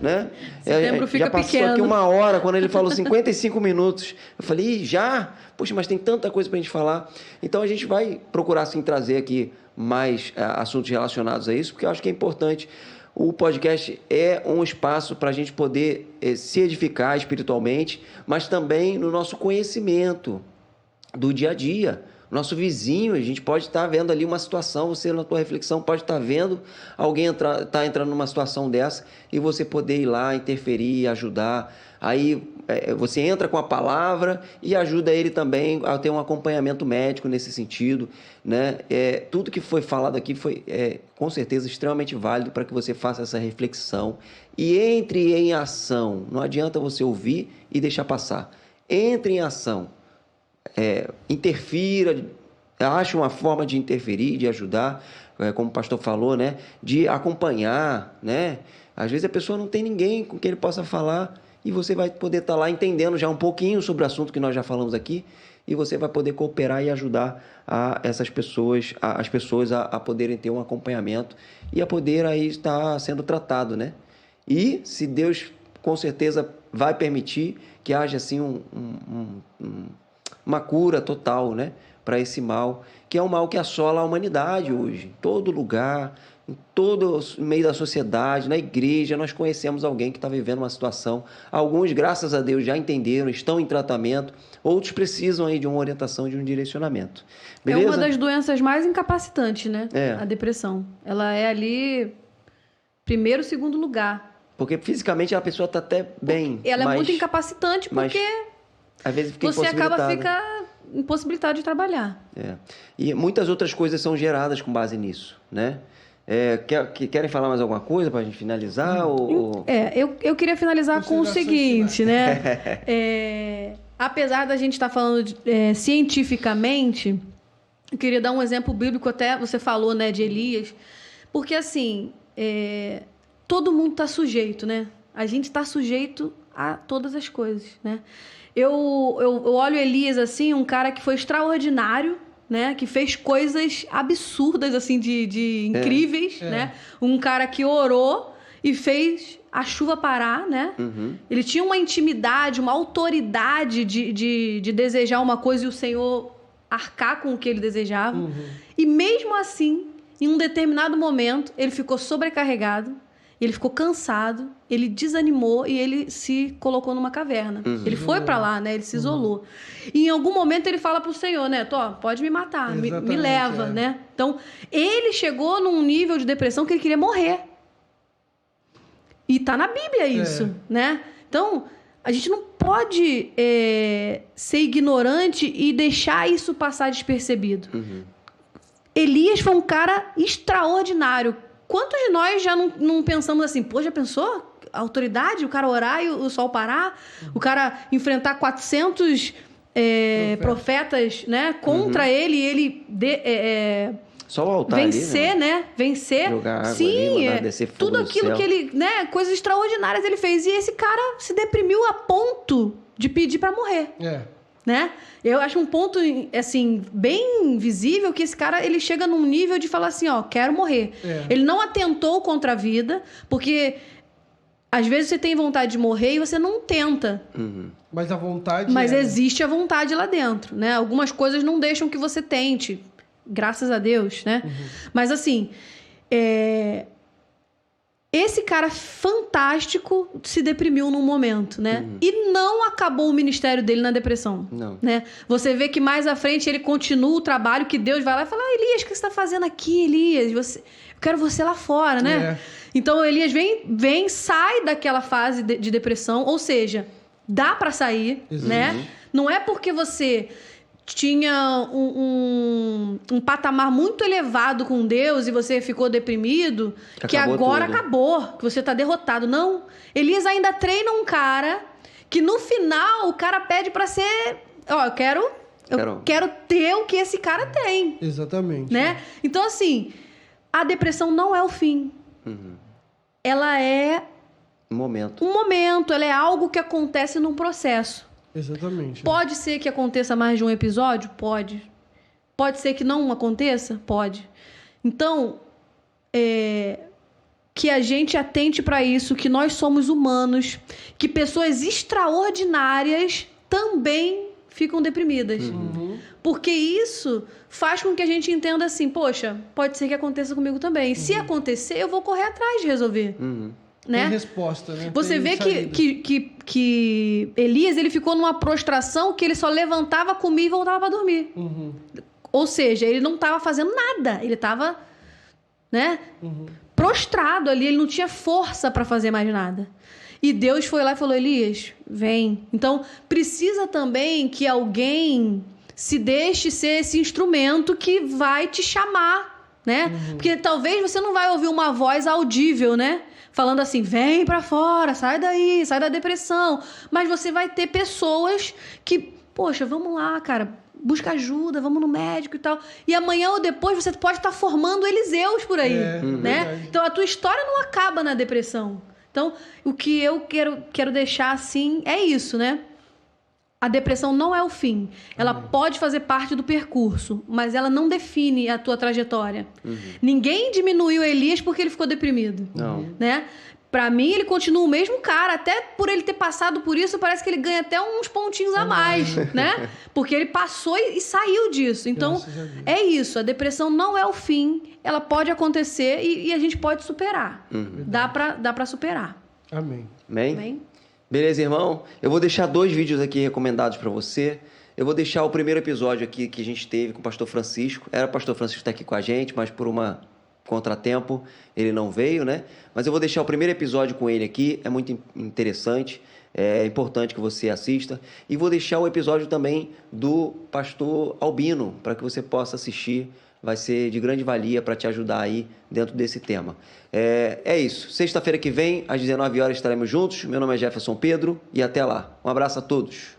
Setembro fica já passou pequeno. aqui 1 hora, quando ele falou 55 minutos. Eu falei, já? Poxa, mas tem tanta coisa para a gente falar. Então, a gente vai procurar, sim, trazer aqui mais assuntos relacionados a isso, porque eu acho que é importante. O podcast é um espaço para a gente poder se edificar espiritualmente, mas também no nosso conhecimento do dia a dia. Nosso vizinho, a gente pode estar vendo ali uma situação, você na tua reflexão pode estar vendo alguém tá entrando numa situação dessa e você poder ir lá, interferir, ajudar. Aí você entra com a palavra e ajuda ele também a ter um acompanhamento médico nesse sentido, né? Tudo que foi falado aqui foi, com certeza, extremamente válido para que você faça essa reflexão e entre em ação. Não adianta você ouvir e deixar passar. Entre em ação. Interfira, ache uma forma de interferir, de ajudar, como o pastor falou, né? De acompanhar, né? Às vezes a pessoa não tem ninguém com quem ele possa falar e você vai poder estar lá entendendo já um pouquinho sobre o assunto que nós já falamos aqui e você vai poder cooperar e ajudar essas pessoas, as pessoas a poderem ter um acompanhamento e a poder aí estar sendo tratado, né? E se Deus com certeza vai permitir que haja assim uma cura total, né, para esse mal, que é um mal que assola a humanidade hoje. Em todo lugar, em todo meio da sociedade, na igreja, nós conhecemos alguém que está vivendo uma situação. Alguns, graças a Deus, já entenderam, estão em tratamento. Outros precisam aí de uma orientação, de um direcionamento. Beleza? É uma das doenças mais incapacitantes, né? A depressão. Ela é ali primeiro, segundo lugar. Porque fisicamente a pessoa está até bem. Ela é muito incapacitante porque... Às vezes fica você acaba impossibilitado de trabalhar. E muitas outras coisas são geradas com base nisso, né? Querem falar mais alguma coisa para a gente finalizar? Eu queria finalizar com o seguinte, né? Apesar da gente estar falando cientificamente, eu queria dar um exemplo bíblico, até você falou, né, de Elias, porque assim, todo mundo está sujeito, né? A gente está sujeito a todas as coisas, né? Eu olho Elias assim, um cara que foi extraordinário, né? Que fez coisas absurdas, assim, de incríveis, né? Um cara que orou e fez a chuva parar, né? Uhum. Ele tinha uma intimidade, uma autoridade de desejar uma coisa e o Senhor arcar com o que ele desejava. Uhum. E mesmo assim, em um determinado momento, ele ficou sobrecarregado, ele ficou cansado, ele desanimou e ele se colocou numa caverna. Uhum. Ele foi para lá, né? Ele se isolou. E em algum momento ele fala pro Senhor, né? Pode me matar, me leva, né? Então, ele chegou num nível de depressão que ele queria morrer. E tá na Bíblia isso, né? Então, a gente não pode ser ignorante e deixar isso passar despercebido. Elias foi um cara extraordinário. Quantos de nós já não pensamos assim, pô, já pensou? A autoridade, o cara orar e o sol parar, o cara enfrentar 400 profetas, né, contra ele, e ele só o altar vencer, ali, né? Vencer. Jogar água sim, ali, mandar descer fogo tudo do aquilo céu. que ele, né, coisas extraordinárias ele fez. E esse cara se deprimiu a ponto de pedir para morrer. Né? Eu acho um ponto, assim, bem visível que esse cara, ele chega num nível de falar assim, ó, quero morrer. Ele não atentou contra a vida, porque às vezes você tem vontade de morrer e você não tenta. Mas a vontade Mas existe a vontade lá dentro, né? Algumas coisas não deixam que você tente, graças a Deus, né? Mas assim, esse cara fantástico se deprimiu num momento, né? E não acabou o ministério dele na depressão. Não. Né? Você vê que mais à frente ele continua o trabalho, que Deus vai lá e fala, Elias, o que você está fazendo aqui, Elias? Eu quero você lá fora, né? Então, Elias vem, sai daquela fase de depressão, ou seja, dá para sair, né? Não é porque você tinha um patamar muito elevado com Deus e você ficou deprimido, que agora acabou, que você tá derrotado. Não. Elias ainda treina um cara que no final o cara pede para ser... Ó, eu quero ter o que esse cara tem. Exatamente. Né? Então, assim, a depressão não é o fim. Ela é um momento, ela é algo que acontece num processo. Exatamente. Pode ser que aconteça mais de um episódio? Pode. Pode ser que não aconteça? Pode. Então, que a gente atente para isso, que nós somos humanos, que pessoas extraordinárias também ficam deprimidas. Porque isso faz com que a gente entenda assim, poxa, pode ser que aconteça comigo também. Se acontecer, eu vou correr atrás de resolver. Né? Tem resposta, né? Você vê que Elias, ele ficou numa prostração que ele só levantava, comia e voltava para dormir. Ou seja, ele não estava fazendo nada. Ele estava, né, prostrado ali. Ele não tinha força para fazer mais nada. E Deus foi lá e falou, Elias, vem. Então, precisa também que alguém se deixe ser esse instrumento que vai te chamar, né? Porque talvez você não vai ouvir uma voz audível, né? Falando assim, vem pra fora, sai daí, sai da depressão. Mas você vai ter pessoas que, poxa, vamos lá, cara, busca ajuda, vamos no médico e tal. E amanhã ou depois você pode estar formando Eliseus por aí, né? Verdade. Então a tua história não acaba na depressão. Então, o que eu quero deixar assim é isso, né? A depressão não é o fim. Ela pode fazer parte do percurso, mas ela não define a tua trajetória. Ninguém diminuiu Elias porque ele ficou deprimido. Não. Né? Pra mim, ele continua o mesmo cara. Até por ele ter passado por isso, parece que ele ganha até uns pontinhos a mais, né? Porque ele passou e saiu disso. Então, é isso. A depressão não é o fim. Ela pode acontecer e a gente pode superar. Dá pra superar. Amém. Amém? Beleza, irmão? Eu vou deixar 2 vídeos aqui recomendados para você. Eu vou deixar o primeiro episódio aqui que a gente teve com o pastor Francisco. Era o pastor Francisco estar aqui com a gente, mas por uma contratempo ele não veio, né? Mas eu vou deixar o primeiro episódio com ele aqui. É muito interessante. É importante que você assista. E vou deixar o episódio também do pastor Albino, para que você possa assistir. Vai ser de grande valia para te ajudar aí dentro desse tema. É isso. Sexta-feira que vem, às 19 horas, estaremos juntos. Meu nome é Jefferson Pedro e até lá. Um abraço a todos.